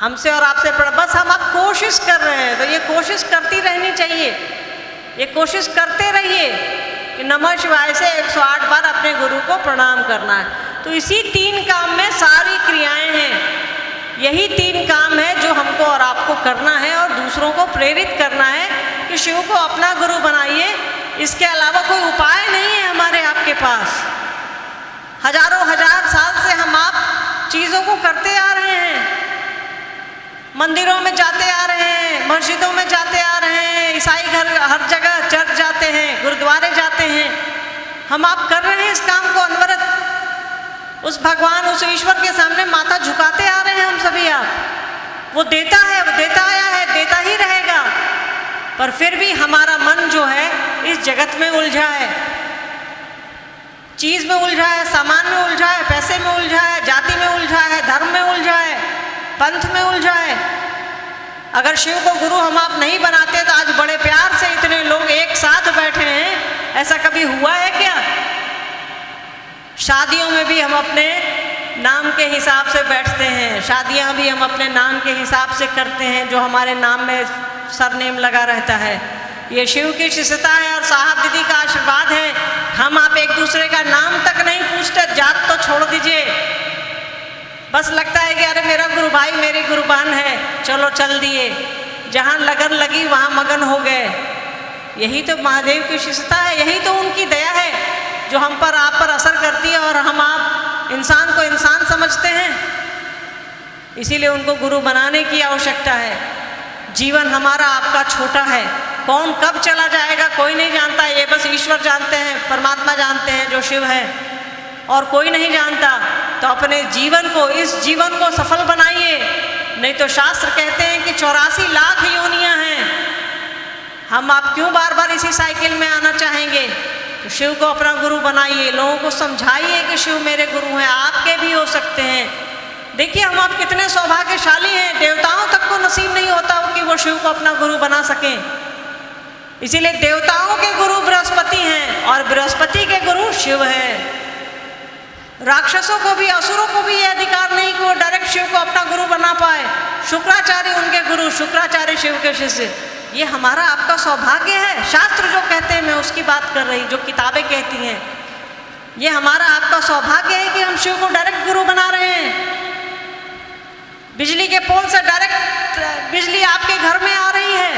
हमसे और आपसे बस हम अब कोशिश कर रहे हैं, तो ये कोशिश करती रहनी चाहिए। ये कोशिश करते रहिए कि नमः शिवाय से 108 बार अपने गुरु को प्रणाम करना है। तो इसी 3 काम में सारी क्रियाएं हैं। यही 3 काम है जो हमको और आपको करना है और दूसरों को प्रेरित करना है कि शिव को अपना गुरु बनाइए। इसके अलावा कोई उपाय नहीं है हमारे आपके पास। हजारों हजार साल से हम आप चीज़ों को करते आ रहे हैं, मंदिरों में जाते आ रहे हैं, मस्जिदों में जाते आ रहे हैं, ईसाई घर हर जगह चर्च जाते हैं, गुरुद्वारे जाते हैं। हम आप कर रहे हैं इस काम को अनवरत। उस भगवान, उस ईश्वर के सामने माथा झुकाते आ रहे हैं हम सभी आप। वो देता है, वो देता आया है, देता ही रहेगा। पर फिर भी हमारा मन जो है इस जगत में उलझा है, चीज़ में उलझा है, सामान में उलझा है, पैसे में उलझा है, जाति में उलझा है, धर्म में उलझा है, पंथ में उलझा है। अगर शिव को गुरु हम आप नहीं बनाते तो आज बड़े प्यार से इतने लोग एक साथ बैठे हैं। ऐसा कभी हुआ है क्या? शादियों में भी हम अपने नाम के हिसाब से बैठते हैं, शादियां भी हम अपने नाम के हिसाब से करते हैं, जो हमारे नाम में सरनेम लगा रहता है। ये शिव की शिष्यता है और साहब दीदी का आशीर्वाद है। हम आप एक दूसरे का नाम तक नहीं पूछते, जात तो छोड़ दीजिए। बस लगता है कि अरे मेरा गुरु भाई मेरी गुरुबान है, चलो चल दिए। जहाँ लगन लगी वहाँ मगन हो गए। यही तो महादेव की शिष्यता है, यही तो उनकी दया है जो हम पर आप पर असर करती है और हम आप इंसान को इंसान समझते हैं। इसीलिए उनको गुरु बनाने की आवश्यकता है। जीवन हमारा आपका छोटा है, कौन कब चला जाएगा कोई नहीं जानता। ये बस ईश्वर जानते हैं, परमात्मा जानते हैं जो शिव है, और कोई नहीं जानता। तो अपने जीवन को, इस जीवन को सफल बनाइए। नहीं तो शास्त्र कहते हैं कि 84 लाख योनियां हैं। हम आप क्यों बार बार इसी साइकिल में आना चाहेंगे? तो शिव को अपना गुरु बनाइए, लोगों को समझाइए कि शिव मेरे गुरु हैं, आपके भी हो सकते हैं। देखिए हम आप कितने सौभाग्यशाली हैं, देवताओं तक को नसीब नहीं होता कि वो शिव को अपना गुरु बना सकें। इसीलिए देवताओं के गुरु बृहस्पति हैं और बृहस्पति के गुरु शिव है। राक्षसों को भी, असुरों को भी ये अधिकार नहीं कि वो डायरेक्ट शिव को अपना गुरु बना पाए। शुक्राचार्य उनके गुरु, शुक्राचार्य शिव के शिष्य। ये हमारा आपका सौभाग्य है। शास्त्र जो कहते हैं, मैं उसकी बात कर रही, जो किताबें कहती हैं, ये हमारा आपका सौभाग्य है कि हम शिव को डायरेक्ट गुरु बना रहे हैं। बिजली के पोल से डायरेक्ट बिजली आपके घर में आ रही है।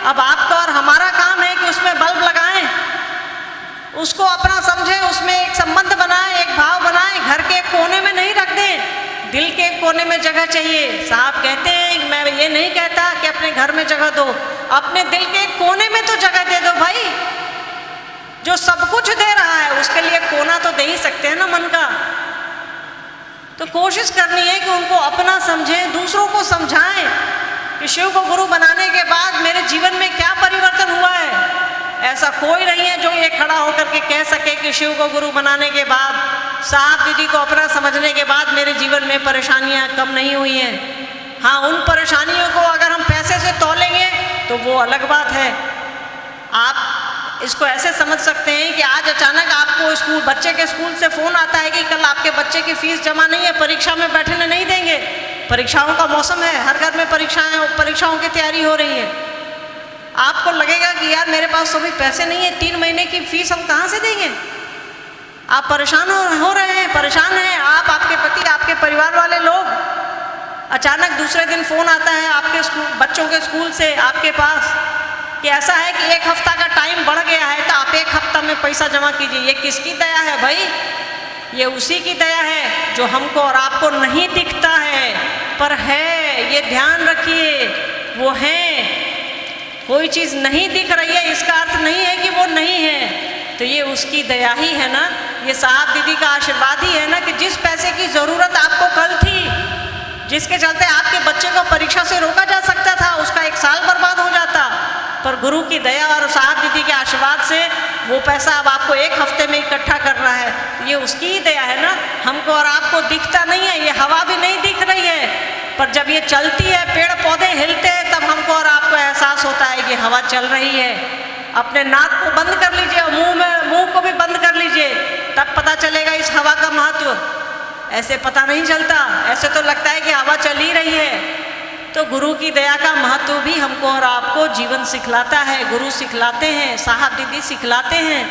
अब आपका और हमारा काम है कि उसमें बल्ब लगाएं, उसको अपना समझें, उसमें एक संबंध बनाएं, एक भाव बनाएं। घर के कोने में नहीं रख दें, दिल के कोने में जगह चाहिए। साहब कहते हैं, मैं ये नहीं कहता कि अपने घर में जगह दो, अपने दिल के कोने में तो जगह दे दो भाई। जो सब कुछ दे रहा है उसके लिए कोना तो दे ही सकते हैं ना मन का। तो कोशिश करनी है कि उनको अपना समझें, दूसरों को समझाएं कि शिव को गुरु बनाने के बाद मेरे जीवन में क्या परिवर्तन हुआ है। ऐसा कोई नहीं है जो ये खड़ा होकर के कह सके कि शिव को गुरु बनाने के बाद, साहब दीदी को अपना समझने के बाद मेरे जीवन में परेशानियां कम नहीं हुई हैं। हाँ, उन परेशानियों को अगर हम पैसे से तौलेंगे तो वो अलग बात है। आप इसको ऐसे समझ सकते हैं कि आज अचानक आपको स्कूल, बच्चे के स्कूल से फ़ोन आता है कि कल आपके बच्चे की फीस जमा नहीं है, परीक्षा में बैठने नहीं देंगे। परीक्षाओं का मौसम है, हर घर में परीक्षाओं की तैयारी हो रही है। आपको लगेगा कि यार मेरे पास तो भी पैसे नहीं है, 3 महीने की फीस हम कहाँ से देंगे। आप परेशान हो रहे हैं, परेशान हैं आप, आपके पति, आपके परिवार वाले लोग। अचानक दूसरे दिन फ़ोन आता है आपके स्कूल, बच्चों के स्कूल से आपके पास कि ऐसा है कि 1 हफ्ता का टाइम बढ़ गया है, तो आप 1 हफ्ता में पैसा जमा कीजिए। ये किसकी दया है भाई? ये उसी की दया है जो हमको और आपको नहीं दिखता है, पर है। ये ध्यान रखिए, वो है। कोई चीज़ नहीं दिख रही है इसका अर्थ नहीं है कि वो नहीं है। तो ये उसकी दया ही है ना, ये साहब दीदी का आशीर्वाद ही है ना कि जिस पैसे की ज़रूरत आपको कल थी, जिसके चलते आपके बच्चे को परीक्षा से रोका जा सकता था, उसका 1 साल बर्बाद हो जाता, पर गुरु की दया और साहब दीदी के आशीर्वाद से वो पैसा अब आपको 1 हफ्ते में इकट्ठा करना है। ये उसकी ही दया है ना। हमको और आपको दिखता नहीं है, ये हवा भी नहीं दिख रही है, पर जब ये चलती है, पेड़ पौधे हिलते हैं, तब हमको और आपको एहसास होता है कि हवा चल रही है। अपने नाक को बंद कर लीजिए और मुंह को भी बंद कर लीजिए, तब पता चलेगा इस हवा का महत्व। ऐसे पता नहीं चलता, ऐसे तो लगता है कि हवा चल ही रही है, तो गुरु की दया का महत्व भी हमको और आपको जीवन सिखलाता है, गुरु सिखलाते हैं, साहब दीदी सिखलाते हैं।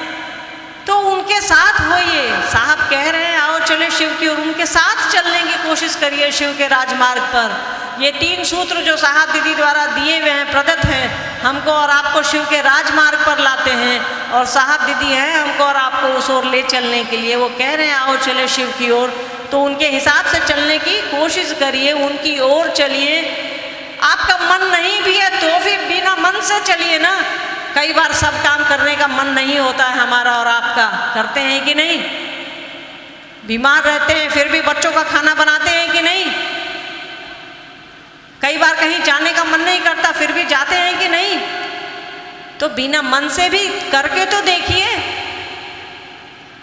तो उनके साथ होइए। साहब कह रहे हैं आओ चले शिव की ओर, उनके साथ चलने की कोशिश करिए शिव के राजमार्ग पर। ये 3 सूत्र जो साहब दीदी द्वारा दिए हुए हैं, प्रदत्त हैं, हमको और आपको शिव के राजमार्ग पर लाते हैं। और साहब दीदी हैं हमको और आपको उस ओर ले चलने के लिए। वो कह रहे हैं आओ चले शिव की ओर, तो उनके हिसाब से चलने की कोशिश करिए, उनकी ओर चलिए। आपका मन नहीं भी है तो भी बिना मन से चलिए ना। कई बार सब काम करने का मन नहीं होता है हमारा और आपका, करते हैं कि नहीं? बीमार रहते हैं फिर भी बच्चों का खाना बनाते हैं कि नहीं? कई बार कहीं जाने का मन नहीं करता फिर भी जाते हैं कि नहीं? तो बिना मन से भी करके तो देखिए,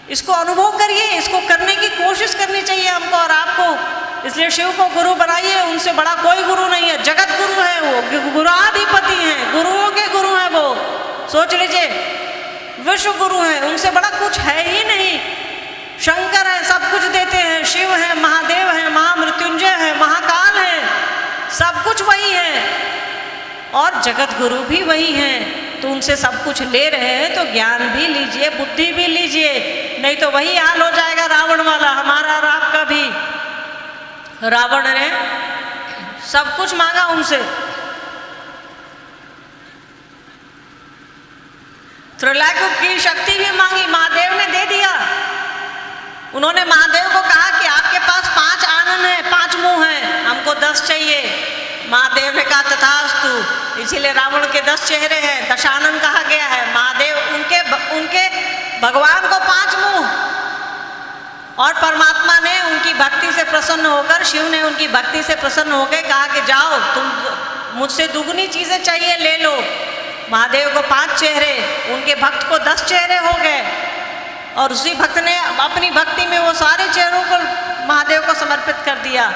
इसको अनुभव करिए, इसको करने की कोशिश करनी चाहिए हमको और आपको। इसलिए शिव को गुरु बनाइए, उनसे बड़ा कोई गुरु नहीं है। जगत गुरु है वो, गुरुआधिपति हैं, गुरुओं के गुरु हैं वो। सोच लीजिए, विश्व गुरु है, उनसे बड़ा कुछ है ही नहीं। शंकर है, सब कुछ देते हैं, शिव है, महादेव है, महामृत्युंजय है, महाकाल है, सब कुछ वही है। और जगत गुरु भी वही हैं। तो उनसे सब कुछ ले रहे हैं तो ज्ञान भी लीजिए, बुद्धि भी लीजिए, नहीं तो वही हाल हो जाएगा रावण वाला, हमारा और आपका भी। रावण ने सब कुछ मांगा उनसे, त्रैलोक्य की शक्ति भी मांगी, महादेव ने दे दिया। उन्होंने महादेव को कहा कि आपके पास 5 आनन है, 5 मुंह है, हमको 10 चाहिए। महादेव ने कहा तथास्तु। इसीलिए रावण के 10 चेहरे हैं, दशानन कहा गया है। महादेव उनके भगवान को 5 मुंह, और परमात्मा ने उनकी भक्ति से प्रसन्न होकर, शिव ने उनकी भक्ति से प्रसन्न होकर कहा कि जाओ तुम मुझसे दुगनी चीजें चाहिए ले लो। महादेव को 5 चेहरे, उनके भक्त को 10 चेहरे हो गए। और उसी भक्त ने अपनी भक्ति में वो सारे चेहरों को महादेव को समर्पित कर दिया।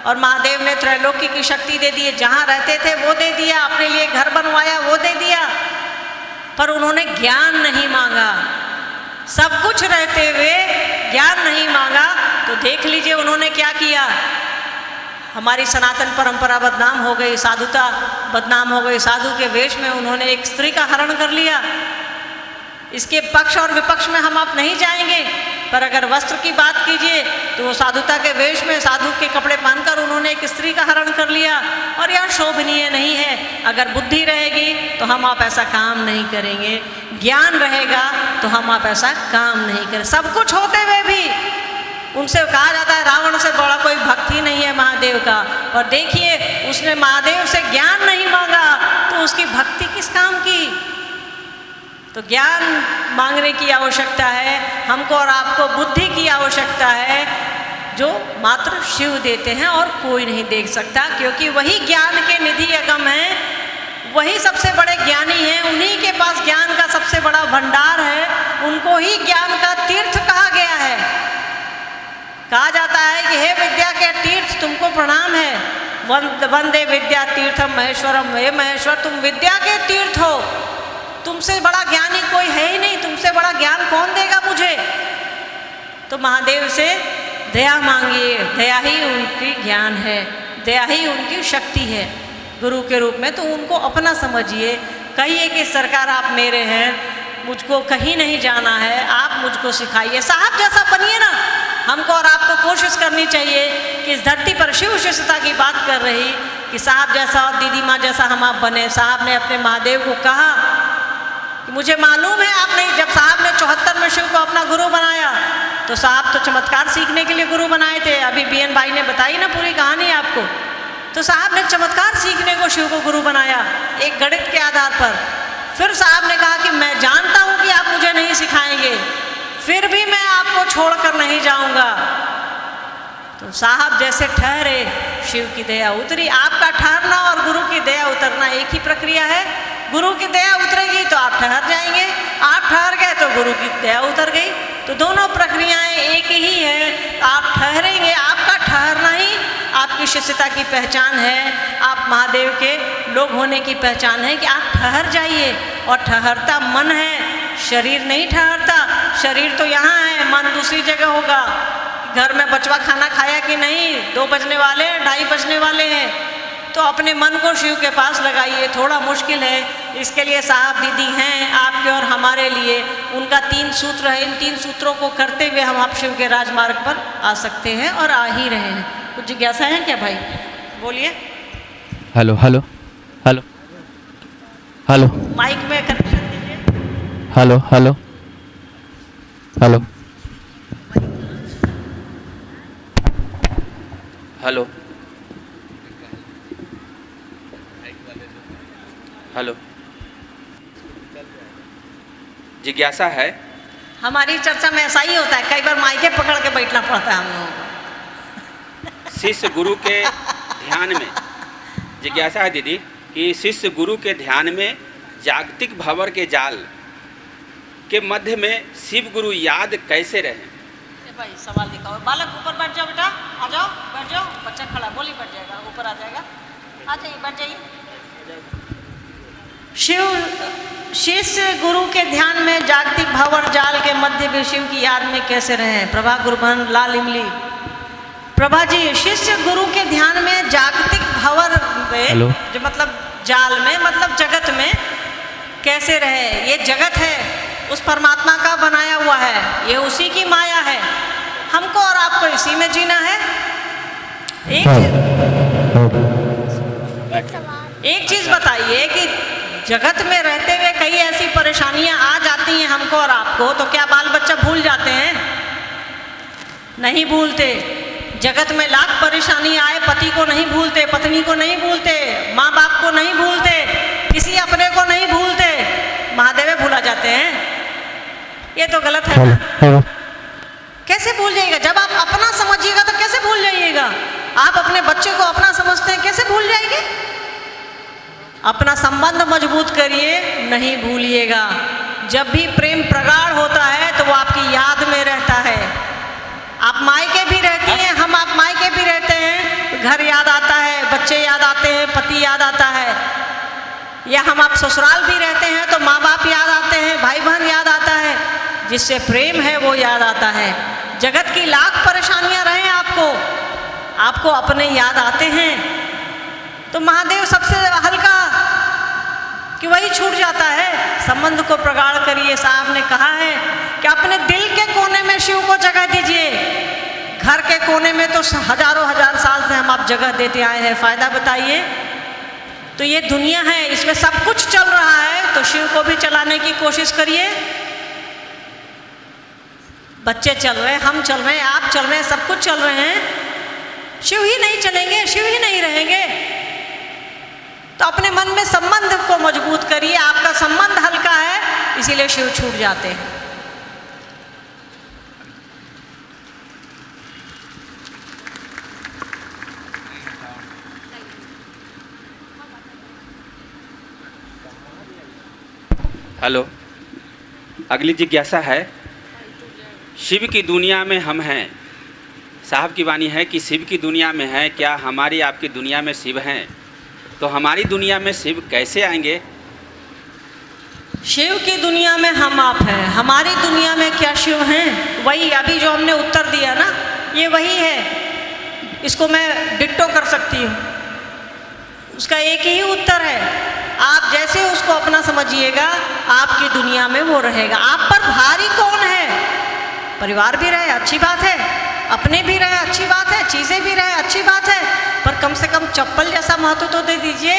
और महादेव ने त्रैलोक्य की शक्ति दे दी, जहाँ रहते थे वो दे दिया, अपने लिए घर बनवाया वो दे दिया। पर उन्होंने ज्ञान नहीं मांगा, सब कुछ रहते हुए ज्ञान नहीं मांगा। तो देख लीजिए उन्होंने क्या किया। हमारी सनातन परंपरा बदनाम हो गई, साधुता बदनाम हो गई। साधु के वेश में उन्होंने एक स्त्री का हरण कर लिया। इसके पक्ष और विपक्ष में हम आप नहीं जाएंगे, पर अगर वस्त्र की बात कीजिए तो वो साधुता के वेश में साधु के कपड़े पहनकर उन्होंने एक स्त्री का हरण कर लिया। और यह शोभनीय नहीं है। अगर बुद्धि रहेगी तो हम आप ऐसा काम नहीं करेंगे, ज्ञान रहेगा तो हम आप ऐसा काम नहीं करें। सब कुछ होते हुए भी उनसे कहा जाता है रावण से बड़ा कोई भक्त ही नहीं है महादेव का। और देखिए उसने महादेव से ज्ञान नहीं मांगा तो उसकी भक्ति किस काम की। तो ज्ञान मांगने की आवश्यकता है हमको और आपको, बुद्धि की आवश्यकता है, जो मात्र शिव देते हैं और कोई नहीं देख सकता। क्योंकि वही ज्ञान के निधि अगम हैं, वही सबसे बड़े ज्ञानी हैं, उन्हीं के पास ज्ञान का सबसे बड़ा भंडार है। उनको ही ज्ञान का तीर्थ कहा गया है। कहा जाता है कि हे विद्या के तीर्थ तुमको प्रणाम है, वंदे विद्या तीर्थम महेश्वरम। हे महेश्वर तुम विद्या के तीर्थ हो, तुमसे बड़ा ज्ञानी कोई है ही नहीं, तुमसे बड़ा ज्ञान कौन देगा मुझे। तो महादेव से दया मांगिए, दया ही उनकी ज्ञान है, दया ही उनकी शक्ति है गुरु के रूप में। तो उनको अपना समझिए, कहिए कि सरकार आप मेरे हैं, मुझको कहीं नहीं जाना है, आप मुझको सिखाइए। साहब जैसा बनिए ना। हमको और आपको कोशिश करनी चाहिए कि इस धरती पर शिव शिष्यता की बात कर रही कि साहब जैसा और दीदी माँ जैसा हम आप बने। साहब ने अपने महादेव को कहा कि मुझे मालूम है आप नहीं। जब साहब ने 74 में शिव को अपना गुरु बनाया तो साहब तो चमत्कार सीखने के लिए गुरु बनाए थे। अभी बीएन भाई ने बताई ना पूरी कहानी आपको। तो साहब ने चमत्कार सीखने को शिव को गुरु बनाया एक गणित के आधार पर। फिर साहब ने कहा कि मैं जानता हूँ कि आप मुझे नहीं सिखाएंगे, फिर भी मैं आपको छोड़कर नहीं जाऊंगा। तो साहब जैसे ठहरे शिव की दया उतरी। आपका ठहरना और गुरु की दया उतरना एक ही प्रक्रिया है। गुरु की दया उतरेगी तो आप ठहर जाएंगे, आप ठहर गए तो गुरु की दया उतर गई। तो दोनों प्रक्रियाएं एक ही है। आप ठहरेंगे, आपका ठहरना ही आपकी शिष्यता की पहचान है, आप महादेव के लोग होने की पहचान है कि आप ठहर जाइए। और ठहरता मन है, शरीर नहीं ठहरता। शरीर तो यहाँ है, मन दूसरी जगह होगा। घर में बचवा खाना खाया कि नहीं, 2 बजने वाले हैं, 2:30 बजने वाले हैं। तो अपने मन को शिव के पास लगाइए। थोड़ा मुश्किल है, इसके लिए साहब दीदी हैं आपके और हमारे लिए। उनका 3 सूत्र है, इन 3 सूत्रों को करते हुए हम आप शिव के राजमार्ग पर आ सकते हैं और आ ही रहे हैं। कुछ जिज्ञासा है क्या भाई? बोलिए। Hello hello hello hello mic में कनेक्शन दीजिए। Hello hello hello hello hello जिज्ञासा है। हमारी चर्चा में ऐसा ही होता है, कई बार माइके पकड़ के बैठना पड़ता है हम लोगों को। शिष्य गुरु के ध्यान में जिज्ञासा है दीदी कि शिष्य गुरु के ध्यान में जागतिक भंवर के जाल के मध्य में शिव गुरु याद कैसे रहे? भाई सवाल दिखाओ। बालक ऊपर बैठ जाओ, बेटा आ जाओ, बैठ जाओ। बच्चा खड़ा, बोली बैठ जाएगा, ऊपर आ जाएगा। आ जाइए, बैठ जाइए। शिष्य गुरु के ध्यान में जागतिक भंवर जाल के मध्य में शिव की याद में कैसे रहे? प्रभा गुरुबन लाल इमली। प्रभा जी, शिष्य गुरु के ध्यान में जागतिक भंवर में, जो मतलब जाल में, मतलब जगत में कैसे रहे? ये जगत है, उस परमात्मा का बनाया हुआ है, ये उसी की माया है। हमको और आपको इसी में जीना है। एक चीज बताइए कि जगत में रहते हुए कई ऐसी परेशानियां आ जाती हैं हमको और आपको, तो क्या बाल बच्चा भूल जाते हैं? नहीं भूलते। जगत में लाख परेशानी आए, पति को नहीं भूलते, पत्नी को नहीं भूलते, माँ बाप को नहीं भूलते, किसी अपने को नहीं भूलते, महादेव भूला जाते हैं। ये तो गलत है ना? कैसे भूल जाइएगा? जब आप अपना समझिएगा तो कैसे भूल जाइएगा? आप अपने बच्चे को अपना समझते हैं, कैसे भूल जाएंगे? अपना संबंध मजबूत करिए, नहीं भूलिएगा। जब भी प्रेम प्रगाढ़ होता है तो वो आपकी याद में रहता है। आप मायके भी रहती हैं, हम आप मायके भी रहते हैं, घर याद आता है, बच्चे याद आते हैं, पति याद आता है। या हम आप ससुराल भी रहते हैं तो माँ बाप याद आते हैं, भाई बहन याद आता है, जिससे प्रेम है वो याद आता है। जगत की लाख परेशानियां रहें आपको अपने याद आते हैं तो महादेव सबसे हल्का कि वही छूट जाता है। संबंध को प्रगाढ़ करिए। साहब ने कहा है कि अपने दिल के कोने में शिव को जगह दीजिए। घर के कोने में तो हजारों हजार साल से हम आप जगह देते आए हैं, फायदा बताइए। तो ये दुनिया है, इसमें सब कुछ चल रहा है, तो शिव को भी चलाने की कोशिश करिए। बच्चे चल रहे हैं, हम चल रहे हैं, आप चल रहे हैं, सब कुछ चल रहे हैं, शिव ही नहीं चलेंगे, शिव ही नहीं रहेंगे। तो अपने मन में संबंध को मजबूत करिए। आपका संबंध हल्का है, इसीलिए शिव छूट जाते हैं। हेलो, अगली जिज्ञासा है। शिव की दुनिया में हम हैं। साहब की वाणी है कि शिव की दुनिया में है, क्या हमारी आपकी दुनिया में शिव हैं? तो हमारी दुनिया में शिव कैसे आएंगे? शिव की दुनिया में हम आप हैं, हमारी दुनिया में क्या शिव हैं? वही अभी जो हमने उत्तर दिया ना, ये वही है। इसको मैं डिट्टो कर सकती हूँ, उसका एक ही उत्तर है। आप जैसे उसको अपना समझिएगा, आपकी दुनिया में वो रहेगा। आप पर भारी कौन है? परिवार भी रहे, अच्छी बात है, अपने भी रहे, अच्छी बात है, चीज़ें भी रहे, अच्छी बात है, पर कम से कम चप्पल जैसा महत्व तो दे दीजिए।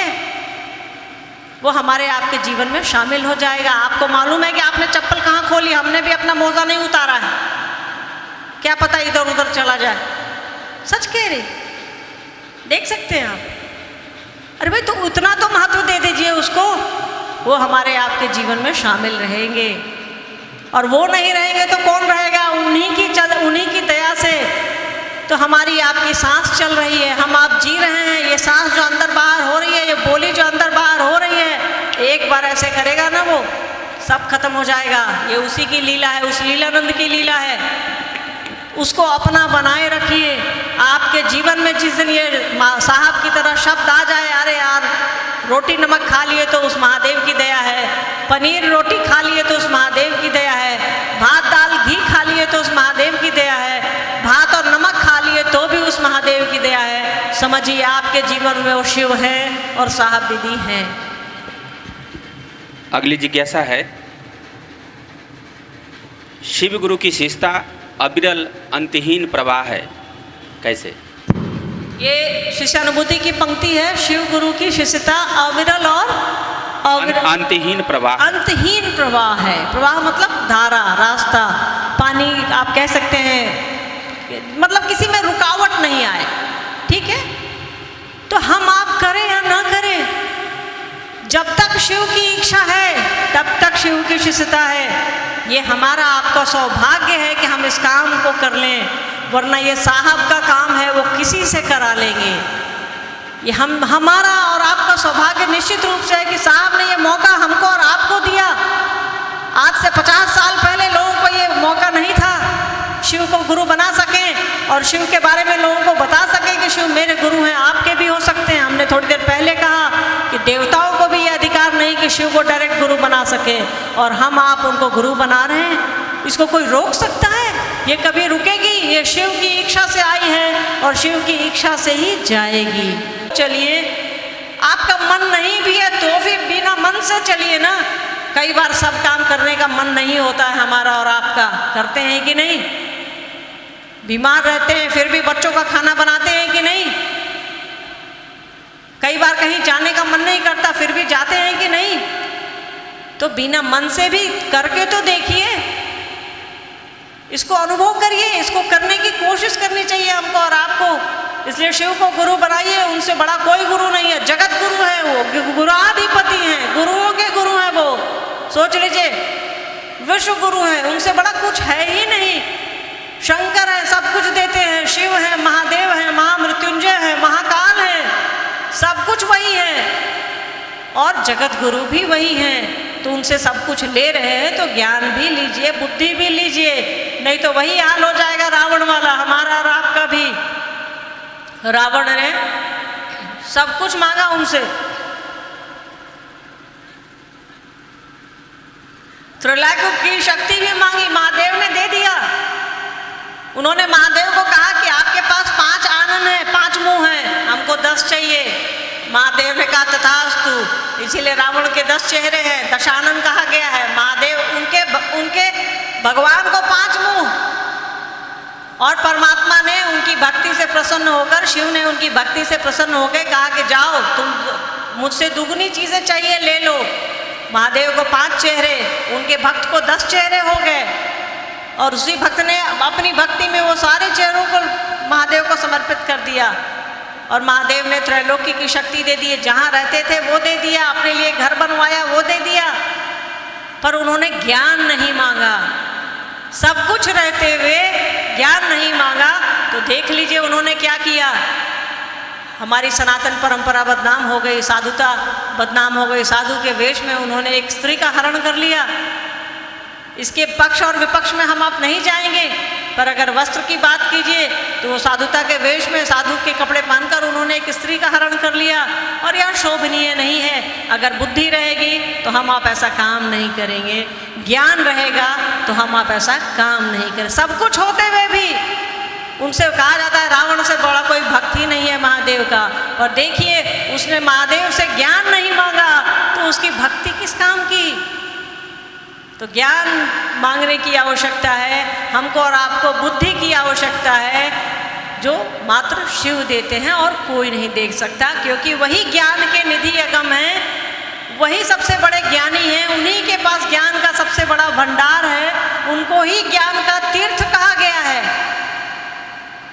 वो हमारे आपके जीवन में शामिल हो जाएगा। आपको मालूम है कि आपने चप्पल कहाँ खोली, हमने भी अपना मोजा नहीं उतारा है, क्या पता इधर उधर चला जाए। सच कह रही, देख सकते हैं आप। अरे भाई, तो उतना तो महत्व दे दीजिए उसको, वो हमारे आपके जीवन में शामिल रहेंगे। और वो नहीं रहेंगे तो कौन रहेगा? उन्हीं की दया से तो हमारी आपकी सांस चल रही है, हम आप जी रहे हैं। ये सांस जो अंदर बाहर हो रही है, ये बोली जो अंदर बाहर हो रही है, एक बार ऐसे करेगा ना, वो सब खत्म हो जाएगा। ये उसी की लीला है, उस लीलानंद की लीला है। उसको अपना बनाए रखिए। आपके जीवन में जिस दिन ये साहब की तरह शब्द आ जाए, अरे यार रोटी नमक खा लिए तो उस महादेव की दया है, पनीर रोटी खा लिए तो उस महादेव की दया है, भात दाल घी खा लिए तो उस महादेव की दया है, भात और नमक खा लिए तो भी उस महादेव की दया है, समझिए आपके जीवन में वो शिव है और साहब दीदी हैं। अगली जिज्ञासा है, शिव गुरु की शिष्टता अविरल अंतहीन प्रवाह है, कैसे? ये शिष्यानुभूति की पंक्ति है। शिव गुरु की शिष्यता अविरल और अंतहीन प्रवाह। अंतहीन प्रवाह है। प्रवाह मतलब धारा, रास्ता, पानी आप कह सकते हैं, मतलब किसी में रुकावट नहीं आए। ठीक है, तो हम आप करें या ना करें, जब तक शिव की इच्छा है तब तक शिव की शिष्यता है। ये हमारा आपका सौभाग्य है कि हम इस काम को कर लें, वरना ये साहब का काम है, वो किसी से करा लेंगे। ये हमारा और आपका सौभाग्य निश्चित रूप से है कि साहब ने ये मौका हमको और आपको दिया। आज से 50 साल पहले लोगों को ये मौका नहीं था शिव को गुरु बना सकें और शिव के बारे में लोगों को बता सकें कि शिव मेरे गुरु हैं, आपके भी हो सकते हैं। हमने थोड़ी देर पहले कहा कि देवताओं को भी ये अधिकार नहीं कि शिव को डायरेक्ट गुरु बना सके, और हम आप उनको गुरु बना रहे हैं। इसको कोई रोक सकता है? ये कभी रुकेगी? ये शिव की इच्छा से आई है और शिव की इच्छा से ही जाएगी। चलिए, आपका मन नहीं भी है तो भी बिना मन से चलिए ना। कई बार सब काम करने का मन नहीं होता है हमारा और आपका, करते हैं कि नहीं? बीमार रहते हैं फिर भी बच्चों का खाना बनाते हैं कि नहीं? कई बार कहीं जाने का मन नहीं करता फिर भी जाते हैं कि नहीं? तो बिना मन से भी करके तो देखिए, इसको अनुभव करिए, इसको करने की कोशिश करनी चाहिए हमको और आपको। इसलिए शिव को गुरु बनाइए, उनसे बड़ा कोई गुरु नहीं है। जगत गुरु है वो, गुरुआधिपति हैं, गुरुओं के गुरु हैं वो। सोच लीजिए, विश्व गुरु हैं, उनसे बड़ा कुछ है ही नहीं। शंकर है, सब कुछ देते हैं। शिव है, महादेव है, महामृत्युंजय है, महाकाल है, सब कुछ वही है, और जगत गुरु भी वही हैं। तो उनसे सब कुछ ले रहे हैं तो ज्ञान भी लीजिए, बुद्धि भी लीजिए, नहीं तो वही हाल हो जाएगा रावण वाला, हमारा और आपका भी। रावण ने सब कुछ मांगा उनसे, त्रैलोक्य की शक्ति भी मांगी, महादेव ने दे दिया। उन्होंने महादेव को कहा कि आपके पास 5 आनन है, 5 मुंह है, हमको 10 चाहिए। महादेव ने कहा तथास्तु। इसीलिए रावण के 10 चेहरे हैं, दशानन कहा गया है। महादेव उनके भगवान को 5 मुंह, और परमात्मा ने उनकी भक्ति से प्रसन्न होकर, शिव ने उनकी भक्ति से प्रसन्न होकर कहा कि जाओ, तुम मुझसे दुगनी चीजें चाहिए ले लो। महादेव को 5 चेहरे, उनके भक्त को 10 चेहरे हो गए, और उसी भक्त ने अपनी भक्ति में वो सारे चेहरों को महादेव को समर्पित कर दिया। और महादेव ने त्रैलोक्य की शक्ति दे दी, जहाँ रहते थे वो दे दिया, अपने लिए घर बनवाया वो दे दिया, पर उन्होंने ज्ञान नहीं मांगा। सब कुछ रहते हुए ज्ञान नहीं मांगा, तो देख लीजिए उन्होंने क्या किया। हमारी सनातन परंपरा बदनाम हो गई, साधुता बदनाम हो गई। साधु के वेश में उन्होंने एक स्त्री का हरण कर लिया। इसके पक्ष और विपक्ष में हम आप नहीं जाएंगे, पर अगर वस्त्र की बात कीजिए तो वो साधुता के वेश में साधु के कपड़े पहनकर उन्होंने एक स्त्री का हरण कर लिया, और यह शोभनीय नहीं है। अगर बुद्धि रहेगी तो हम आप ऐसा काम नहीं करेंगे, ज्ञान रहेगा तो हम आप ऐसा काम नहीं करें। सब कुछ होते हुए भी उनसे कहा जाता है रावण से बड़ा कोई भक्त ही नहीं है महादेव का, और देखिए उसने महादेव से ज्ञान नहीं मांगा तो उसकी भक्ति किस काम की। तो ज्ञान मांगने की आवश्यकता है हमको, और आपको बुद्धि की आवश्यकता है, जो मात्र शिव देते हैं और कोई नहीं देख सकता, क्योंकि वही ज्ञान के निधि अगम हैं, वही सबसे बड़े ज्ञानी हैं, उन्हीं के पास ज्ञान का सबसे बड़ा भंडार है, उनको ही ज्ञान का तीर्थ कहा गया है।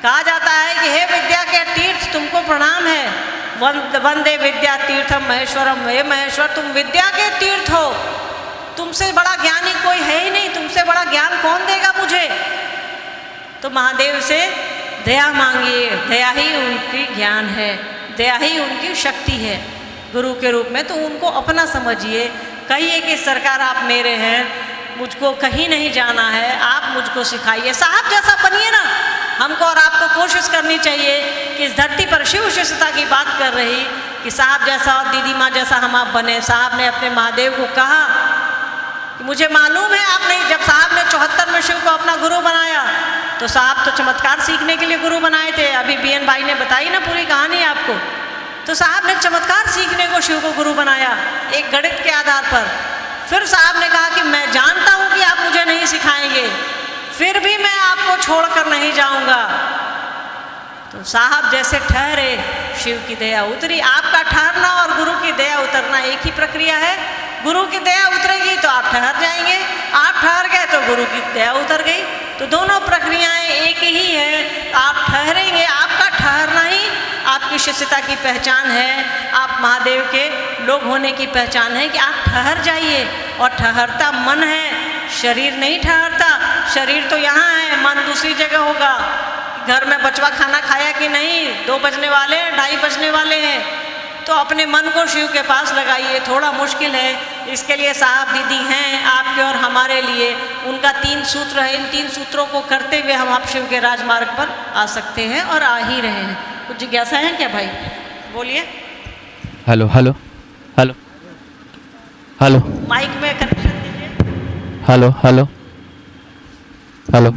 कहा जाता है कि हे विद्या के तीर्थ तुमको प्रणाम है, वंदे विद्या तीर्थम महेश्वरम। हे महेश्वर तुम विद्या के तीर्थ हो, तुमसे बड़ा ज्ञानी कोई है ही नहीं, तुमसे बड़ा ज्ञान कौन देगा मुझे। तो महादेव से दया मांगिए, दया ही उनकी ज्ञान है, दया ही उनकी शक्ति है गुरु के रूप में। तो उनको अपना समझिए, कहिए कि सरकार आप मेरे हैं, मुझको कहीं नहीं जाना है, आप मुझको सिखाइए। साहब जैसा बनिए ना। हमको और आपको कोशिश करनी चाहिए कि इस धरती पर शिव शिष्यता की बात कर रही कि साहब जैसा और दीदी माँ जैसा हम आप बने। साहब ने अपने महादेव को कहा कि मुझे मालूम है आप नहीं, जब साहब ने 74 में शिव को अपना गुरु बनाया तो साहब तो चमत्कार सीखने के लिए गुरु बनाए थे। अभी बीएन भाई ने बताई ना पूरी कहानी आपको। तो साहब ने चमत्कार सीखने को शिव को गुरु बनाया एक गणित के आधार पर। फिर साहब ने कहा कि मैं जानता हूं कि आप मुझे नहीं सिखाएंगे, फिर भी मैं आपको छोड़कर नहीं जाऊंगा। तो साहब जैसे ठहरे, शिव की दया उतरी। आपका ठहरना और गुरु की दया उतरना एक ही प्रक्रिया है। गुरु की दया उतरेगी तो आप ठहर जाएंगे, आप ठहर गए तो गुरु की दया उतर गई। तो दोनों प्रक्रियाएं एक ही है। आप ठहरेंगे, आपका ठहरना ही आपकी शिष्यता की पहचान है, आप महादेव के लोग होने की पहचान है कि आप ठहर जाइए। और ठहरता मन है, शरीर नहीं ठहरता। शरीर तो यहाँ है, मन दूसरी जगह होगा। घर में बचवा खाना खाया कि नहीं, 2 बजने वाले हैं, 2:30 बजने वाले हैं। तो अपने मन को शिव के पास लगाइए। थोड़ा मुश्किल है, इसके लिए साहब दीदी हैं आपके और हमारे लिए। उनका 3 सूत्र है, इन 3 सूत्रों को करते हुए हम आप शिव के राजमार्ग पर आ सकते हैं और आ ही रहे हैं। कुछ जिज्ञासा है क्या भाई? बोलिए। Hello hello hello hello mic में कनेक्शन दीजिए। Hello hello hello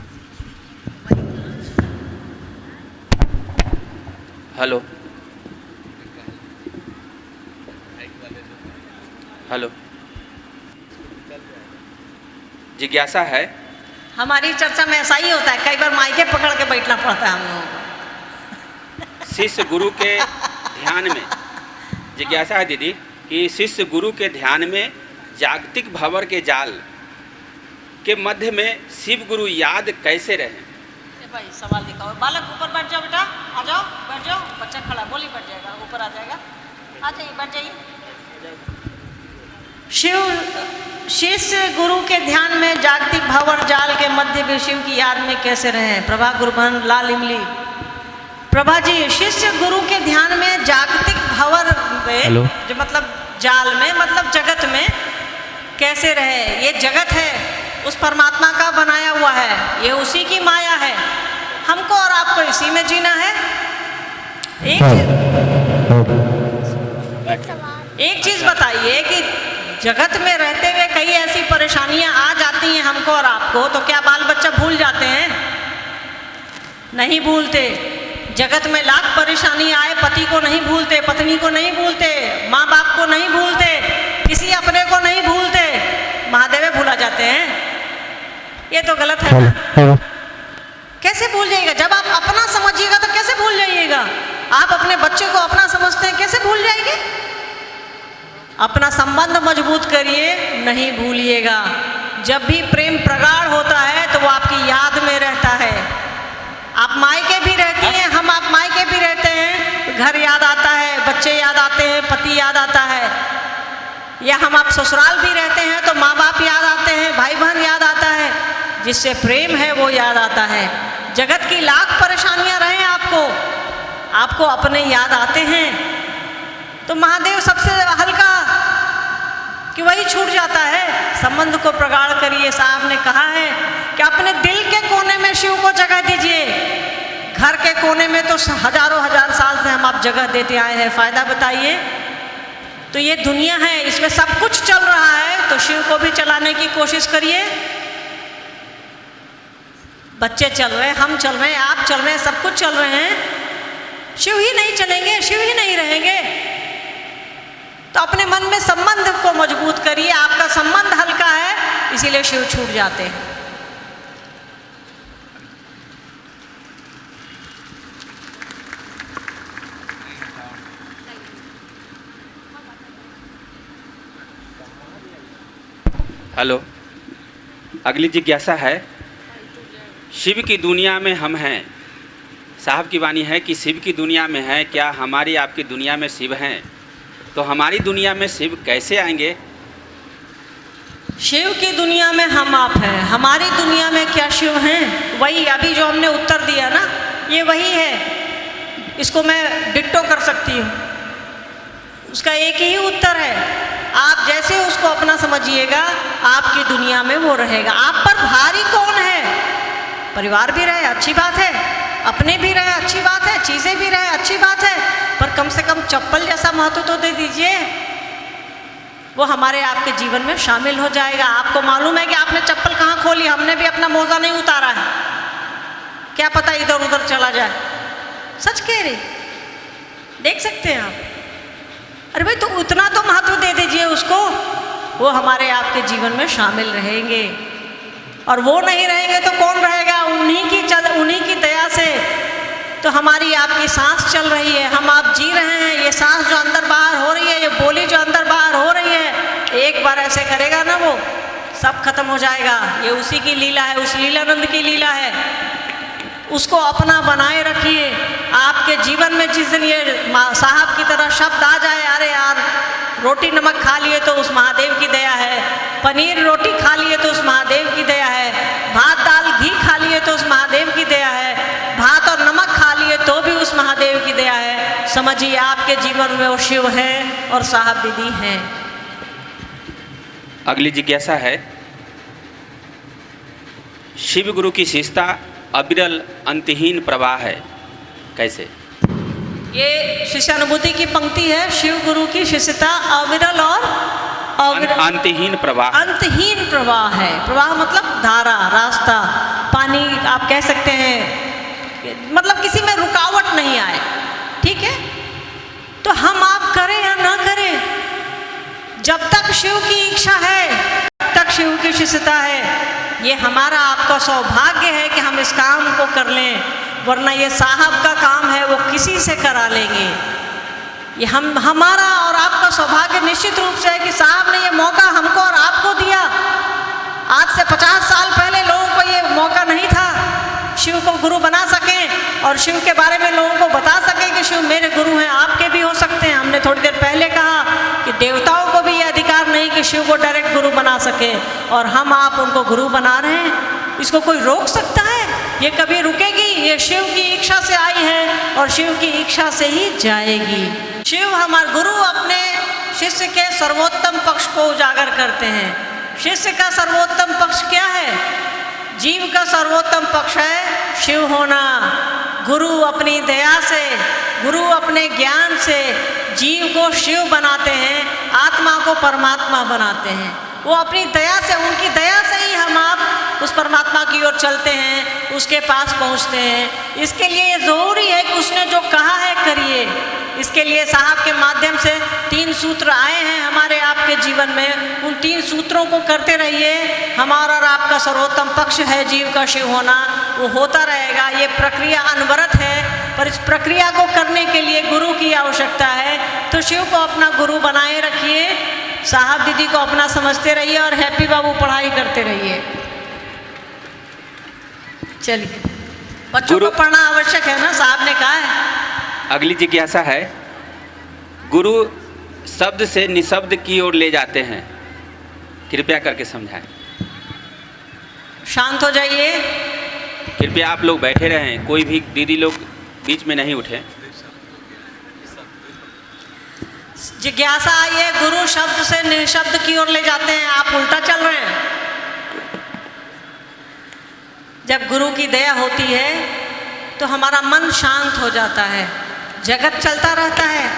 hello hello जिज्ञासा है। हमारी चर्चा में ऐसा ही होता है, कई बार माइके पकड़ के बैठना पड़ता है हम लोगों को। शिष्य गुरु के ध्यान में, जिज्ञासा है दीदी कि शिष्य गुरु के ध्यान में जागतिक भंवर के जाल के मध्य में शिव गुरु याद कैसे रहे? भाई सवाल दिखाओ। बालक ऊपर बैठ जाओ बेटा, आ जाओ, बैठ जाओ। बच्चा खड़ा, बोली बैठ जाएगा, ऊपर आ जाएगा। आ जाइए, बैठ जाइए। शिष्य गुरु के ध्यान में जागतिक भंवर जाल के मध्य में शिव की याद में कैसे रहे? प्रभा गुरुबन लाल इमली। प्रभा जी, शिष्य गुरु के ध्यान में जागतिक भंवर में, जो मतलब जाल में, मतलब जगत में कैसे रहे? ये जगत है, उस परमात्मा का बनाया हुआ है, ये उसी की माया है। हमको और आपको इसी में जीना है। एक चीज बताइए कि जगत में रहते हुए कई ऐसी परेशानियां आ जाती हैं हमको और आपको, तो क्या बाल बच्चा भूल जाते हैं? नहीं भूलते। जगत में लाख परेशानी आए, पति को नहीं भूलते, पत्नी को नहीं भूलते, माँ बाप को नहीं भूलते, किसी अपने को नहीं भूलते, महादेव भूला जाते हैं। ये तो गलत है ना? कैसे भूल जाइएगा? जब आप अपना समझिएगा तो कैसे भूल जाइएगा? आप अपने बच्चे को अपना समझते हैं, कैसे भूल जाएंगे? अपना संबंध मजबूत करिए, नहीं भूलिएगा। जब भी प्रेम प्रगाढ़ होता है तो वो आपकी याद में रहता है। आप मायके भी रहती हैं, हम आप मायके भी रहते हैं, घर याद आता है, बच्चे याद आते हैं, पति याद आता है। या हम आप ससुराल भी रहते हैं तो माँ बाप याद आते हैं, भाई बहन याद आता है, जिससे प्रेम है वो याद आता है। जगत की लाख परेशानियां रहें आपको अपने याद आते हैं तो महादेव सबसे हल्का कि वही छूट जाता है। संबंध को प्रगाढ़ करिए। साहब ने कहा है कि अपने दिल के कोने में शिव को जगह दीजिए। घर के कोने में तो हजारों हजार साल से हम आप जगह देते आए हैं, फायदा बताइए। तो ये दुनिया है, इसमें सब कुछ चल रहा है, तो शिव को भी चलाने की कोशिश करिए। बच्चे चल रहे हैं, हम चल रहे हैं, आप चल रहे हैं, सब कुछ चल रहे हैं, शिव ही नहीं चलेंगे, शिव ही नहीं रहेंगे। तो अपने मन में संबंध को मजबूत करिए। आपका संबंध हल्का है, इसीलिए शिव छूट जाते हैं। हेलो, अगली जिज्ञासा है। शिव की दुनिया में हम हैं। साहब की वाणी है कि शिव की दुनिया में है, क्या हमारी आपकी दुनिया में शिव हैं? तो हमारी दुनिया में शिव कैसे आएंगे? शिव की दुनिया में हम आप हैं, हमारी दुनिया में क्या शिव हैं? वही अभी जो हमने उत्तर दिया ना, ये वही है। इसको मैं डिट्टो कर सकती हूँ, उसका एक ही उत्तर है। आप जैसे उसको अपना समझिएगा, आपकी दुनिया में वो रहेगा। आप पर भारी कौन है? परिवार भी रहे, अच्छी बात है, अपने भी रहे, अच्छी बात है, चीज़ें भी रहे, अच्छी बात है, पर कम से कम चप्पल जैसा महत्व तो दे दीजिए। वो हमारे आपके जीवन में शामिल हो जाएगा। आपको मालूम है कि आपने चप्पल कहाँ खोली, हमने भी अपना मोजा नहीं उतारा है, क्या पता इधर उधर चला जाए। सच कह रही, देख सकते हैं आप। अरे भाई तो उतना तो महत्व दे दीजिए उसको, वो हमारे आपके जीवन में शामिल रहेंगे। और वो नहीं रहेंगे तो कौन रहेगा? उन्हीं की दया से तो हमारी आपकी सांस चल रही है, हम आप जी रहे हैं। ये सांस जो अंदर बाहर हो रही है, ये बोली जो अंदर बाहर हो रही है, एक बार ऐसे करेगा ना वो सब खत्म हो जाएगा। ये उसी की लीला है, उस लीलानंद की लीला है। उसको अपना बनाए रखिए। आपके जीवन में जिस दिन ये साहब की तरह शब्द आ जाए, अरे यार रोटी नमक खा लिए तो उस महादेव की दया है, पनीर रोटी खा लिए तो उस महादेव की दया है, भात दाल घी खा लिए तो उस महादेव की दया है, भात और नमक खा लिए तो भी उस महादेव की दया है। समझिए आपके जीवन में वो शिव है और साहब दीदी हैं। अगली जिज्ञासा है, शिव गुरु की शिष्टता अविरल अंतहीन प्रवाह है, कैसे? ये शिष्यानुभूति की पंक्ति है। शिव गुरु की शिष्यता अविरल और अंतहीन प्रवाह। अंतहीन प्रवाह है। प्रवाह मतलब धारा, रास्ता, पानी आप कह सकते हैं, मतलब किसी में रुकावट नहीं आए। ठीक है, तो हम आप करें या ना करें, जब तक शिव की इच्छा है तब तक शिव की शिष्यता है। ये हमारा आपका सौभाग्य है कि हम इस काम को कर लें, वरना ये साहब का काम है, वो किसी से करा लेंगे। ये हमारा और आपका सौभाग्य निश्चित रूप से है कि साहब ने ये मौका हमको और आपको दिया। आज से 50 साल पहले लोगों को ये मौका नहीं था शिव को गुरु बना सकें और शिव के बारे में लोगों को बता सकें कि शिव मेरे गुरु हैं, आपके भी हो सकते हैं। हमने थोड़ी देर पहले कहा कि देवताओं को भी ये अधिकार नहीं कि शिव को डायरेक्ट गुरु बना सके, और हम आप उनको गुरु बना रहे हैं। इसको कोई रोक सकता है? ये कभी रुकेगी? ये शिव की इच्छा से आई है और शिव की इच्छा से ही जाएगी। शिव हमारे गुरु अपने शिष्य के सर्वोत्तम पक्ष को उजागर करते हैं। शिष्य का सर्वोत्तम पक्ष क्या है? जीव का सर्वोत्तम पक्ष है शिव होना। गुरु अपनी दया से, गुरु अपने ज्ञान से जीव को शिव बनाते हैं, आत्मा को परमात्मा बनाते हैं। वो अपनी दया से, उनकी दया से ही हम आप उस परमात्मा की ओर चलते हैं, उसके पास पहुंचते हैं। इसके लिए ये ज़रूरी है कि उसने जो कहा है करिए। इसके लिए साहब के माध्यम से 3 सूत्र आए हैं हमारे आपके जीवन में। उन 3 सूत्रों को करते रहिए। हमारा और आपका सर्वोत्तम पक्ष है जीव का शिव होना, वो होता रहेगा। ये प्रक्रिया अनवरत है, पर इस प्रक्रिया को करने के लिए गुरु की आवश्यकता है। तो शिव को अपना गुरु बनाए रखिए, साहब दीदी को अपना समझते रहिए और हैप्पी बाबू पढ़ाई करते रहिए। चलिए, बच्चों को पढ़ना आवश्यक है ना, साहब ने कहा है। अगली जिज्ञासा है, गुरु शब्द से निशब्द की ओर ले जाते हैं, कृपया करके समझाएं। शांत हो जाइए। कृपया आप लोग बैठे रहें, कोई भी दीदी लोग बीच में नहीं उठे। जिज्ञासा आई है, गुरु शब्द से निशब्द की ओर ले जाते हैं, आप उल्टा चल रहे हैं। जब गुरु की दया होती है तो हमारा मन शांत हो जाता है। जगत चलता रहता है,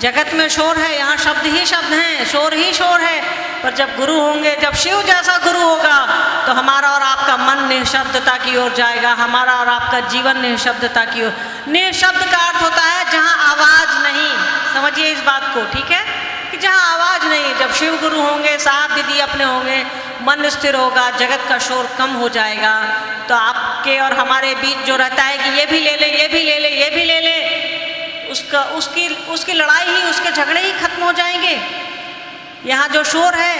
जगत में शोर है, यहाँ शब्द ही शब्द हैं, शोर ही शोर है। पर जब गुरु होंगे, जब शिव जैसा गुरु होगा, तो हमारा और आपका मन निःशब्दता की ओर जाएगा, हमारा और आपका जीवन निःशब्दता की ओर। निःशब्द का अर्थ होता है जहाँ आवाज़ नहीं। समझिए इस बात को, ठीक है, कि जहाँ आवाज़ नहीं। जब शिव गुरु होंगे, साहब दीदी अपने होंगे, मन स्थिर होगा, जगत का शोर कम हो जाएगा। तो आपके और हमारे बीच जो रहता है कि ये भी ले ले, ये भी ले ले, ये भी ले ले, उसकी लड़ाई ही, उसके झगड़े ही खत्म हो जाएंगे। यहाँ जो शोर है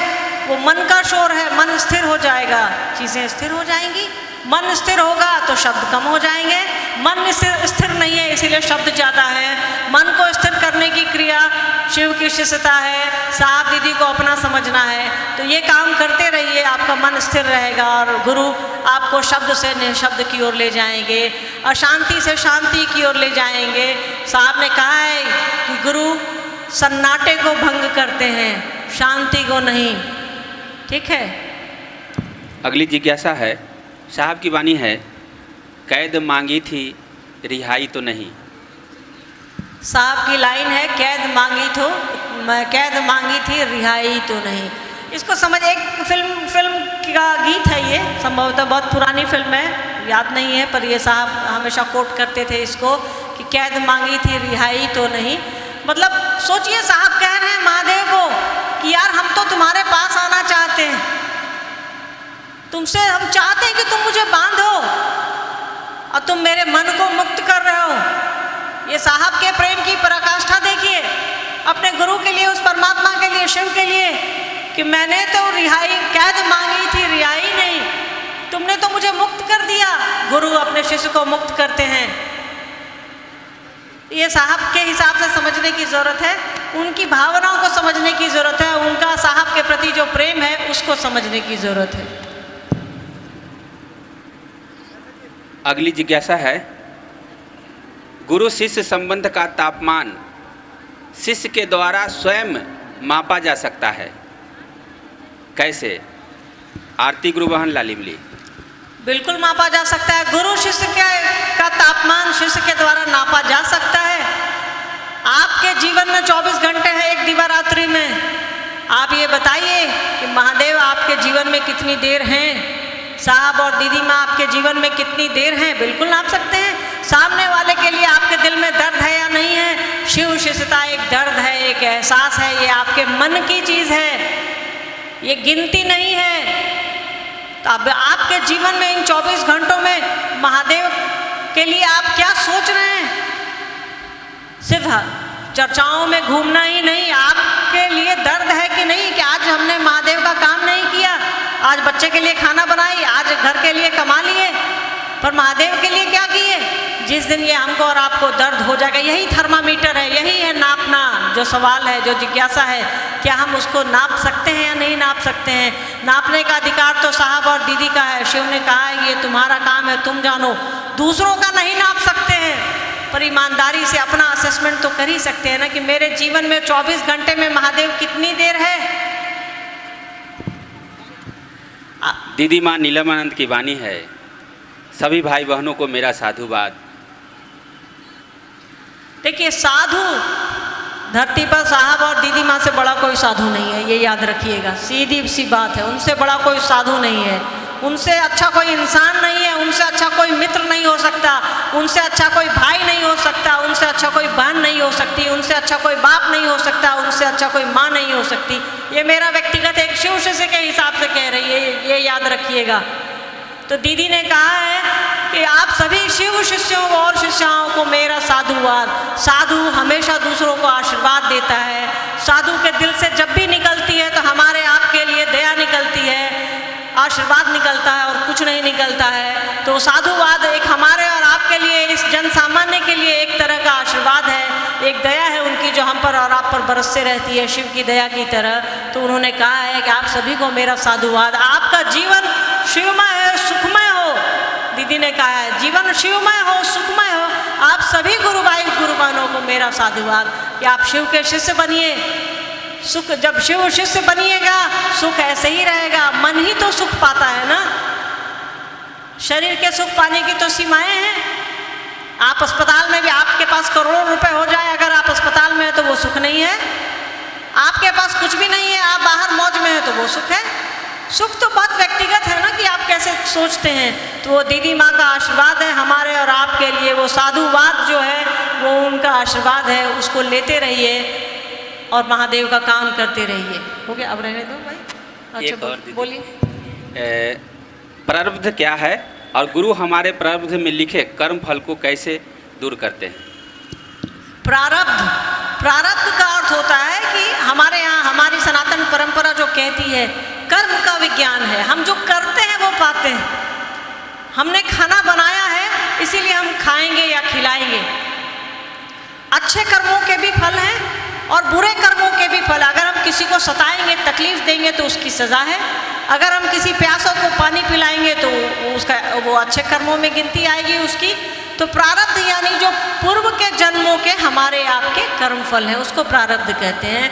वो मन का शोर है। मन स्थिर हो जाएगा, चीज़ें स्थिर हो जाएंगी। मन स्थिर होगा तो शब्द कम हो जाएंगे। मन स्थिर नहीं है, इसीलिए शब्द ज़्यादा है। मन को स्थिर करने की क्रिया शिव की शिष्यता है, साहब दीदी को अपना समझना है। तो ये काम करते रहिए, आपका मन स्थिर रहेगा और गुरु आपको शब्द से निःशब्द की ओर ले जाएंगे, अशांति से शांति की ओर ले जाएंगे। साहब ने कहा है कि गुरु सन्नाटे को भंग करते हैं, शांति को नहीं। ठीक है। अगली जिज्ञासा है, साहब की वाणी है, कैद मांगी थी रिहाई तो नहीं। साहब की लाइन है, कैद मांगी थी रिहाई तो नहीं। इसको समझ, एक फिल्म का गीत है ये, संभवतः बहुत पुरानी फिल्म है, याद नहीं है, पर ये साहब हमेशा कोट करते थे इसको कि कैद मांगी थी रिहाई तो नहीं। मतलब सोचिए, साहब कह रहे हैं महादेव को कि यार हम तो तुम्हारे पास आना चाहते हैं, तुमसे हम चाहते हैं कि तुम मुझे बांधो और तुम मेरे मन को मुक्त कर रहे हो। ये साहब के प्रेम की पराकाष्ठा देखिए अपने गुरु के लिए, उस परमात्मा के लिए, शिव के लिए, कि मैंने तो रिहाई कैद मांगी थी रिहाई नहीं, तुमने तो मुझे मुक्त कर दिया। गुरु अपने शिष्य को मुक्त करते हैं। ये साहब के हिसाब से समझने की ज़रूरत है, उनकी भावनाओं को समझने की ज़रूरत है, उनका साहब के प्रति जो प्रेम है उसको समझने की ज़रूरत है। अगली जिज्ञासा है, गुरु शिष्य संबंध का तापमान शिष्य के द्वारा स्वयं मापा जा सकता है, कैसे? आरती गुरु बहन लालिमली। बिल्कुल मापा जा सकता है। गुरु शिष्य का तापमान शिष्य के द्वारा नापा जा सकता है। आपके जीवन में 24 घंटे हैं एक दिवारात्रि में। आप ये बताइए कि महादेव आपके जीवन में कितनी देर हैं, साहब और दीदी माँ आपके जीवन में कितनी देर हैं, बिल्कुल नाप सकते हैं। सामने वाले के लिए आपके दिल में दर्द है या नहीं है? शिव शिष्यता एक दर्द है, एक एहसास है, ये आपके मन की चीज़ है, ये गिनती नहीं है। तो अब आपके जीवन में इन 24 घंटों में महादेव के लिए आप क्या सोच रहे हैं? सिर्फ चर्चाओं में घूमना ही नहीं, आपके लिए दर्द है कि नहीं कि आज हमने महादेव का काम नहीं किया, आज बच्चे के लिए खाना बनाई, आज घर के लिए कमा लिए, पर महादेव के लिए क्या किए? जिस दिन ये हमको और आपको दर्द हो जाएगा, यही थर्मामीटर है, यही है नापना। जो सवाल है, जो जिज्ञासा है, क्या हम उसको नाप सकते हैं या नहीं नाप सकते हैं? नापने का अधिकार तो साहब और दीदी का है। शिव ने कहा है ये तुम्हारा काम है, तुम जानो, दूसरों का नहीं नाप सकते हैं, पर ईमानदारी से अपना असेसमेंट तो कर ही सकते हैं ना कि मेरे जीवन में 24 घंटे में महादेव कितनी देर है। दीदी माँ नीलमानंद की वाणी है, सभी भाई बहनों को मेरा साधुवाद। देखिए, साधु धरती पर साहब और दीदी माँ से बड़ा कोई साधु नहीं है, ये याद रखिएगा, सीधी सी बात है। उनसे बड़ा कोई साधु नहीं है, उनसे अच्छा कोई इंसान नहीं है, उनसे अच्छा कोई मित्र नहीं हो सकता, उनसे अच्छा कोई भाई नहीं हो सकता, उनसे अच्छा कोई बहन नहीं हो सकती, उनसे अच्छा कोई बाप नहीं हो सकता, उनसे अच्छा कोई माँ नहीं हो सकती। ये मेरा व्यक्तिगत एक शिव शिष्य के हिसाब से कह रही है, ये याद रखिएगा। तो दीदी ने कहा है कि आप सभी शिव शिष्यों और शिष्याओं को मेरा साधुवाद। साधु हमेशा दूसरों को आशीर्वाद देता है। साधु के दिल से जब भी निकलती है तो हमारे आपके लिए दया निकलती है, आशीर्वाद निकलता है और कुछ नहीं निकलता है। तो साधुवाद एक हमारे और आपके लिए, इस जन सामान्य के लिए एक तरह का आशीर्वाद है, एक दया है उनकी जो हम पर और आप पर बरसते रहती है, शिव की दया की तरह। तो उन्होंने कहा है कि आप सभी को मेरा साधुवाद। आपका जीवन शिवमय है, सुखमय हो। दीदी ने कहा है जीवन शिवमय हो, सुखमय हो। आप सभी गुरु भाई गुरु बहनों को मेरा साधुवाद कि आप शिव के शिष्य बनिए। सुख, जब शिव शिष्य बनिएगा सुख ऐसे ही रहेगा। मन ही तो सुख पाता है ना, शरीर के सुख पाने की तो सीमाएं हैं। आप अस्पताल में भी, आपके पास करोड़ों रुपए हो जाए, अगर आप अस्पताल में हैं तो वो सुख नहीं है। आपके पास कुछ भी नहीं है, आप बाहर मौज में हैं तो वो सुख है। सुख तो बहुत व्यक्तिगत है ना कि आप कैसे सोचते हैं। तो वो दीदी माँ का आशीर्वाद है हमारे और आपके लिए, वो साधुवाद जो है वो उनका आशीर्वाद है, उसको लेते रहिए और महादेव का काम करते रहिए। हो गया, अब रहने दो भाई। अच्छा बोलिए। प्रारब्ध क्या है और गुरु हमारे प्रारब्ध में लिखे कर्म फल को कैसे दूर करते हैं? प्रारब्ध का अर्थ होता है कि हमारे यहाँ हमारी सनातन परंपरा जो कहती है कर्म का विज्ञान है। हम जो करते हैं वो पाते हैं। हमने खाना बनाया है इसीलिए हम खाएंगे या खिलाएंगे। अच्छे कर्मों के भी फल हैं और बुरे कर्मों के भी फल। अगर हम किसी को सताएंगे, तकलीफ देंगे तो उसकी सज़ा है। अगर हम किसी प्यासों को पानी पिलाएंगे तो वो अच्छे कर्मों में गिनती आएगी उसकी। तो प्रारब्ध यानी जो पूर्व के जन्मों के हमारे आपके कर्म फल हैं उसको प्रारब्ध कहते हैं।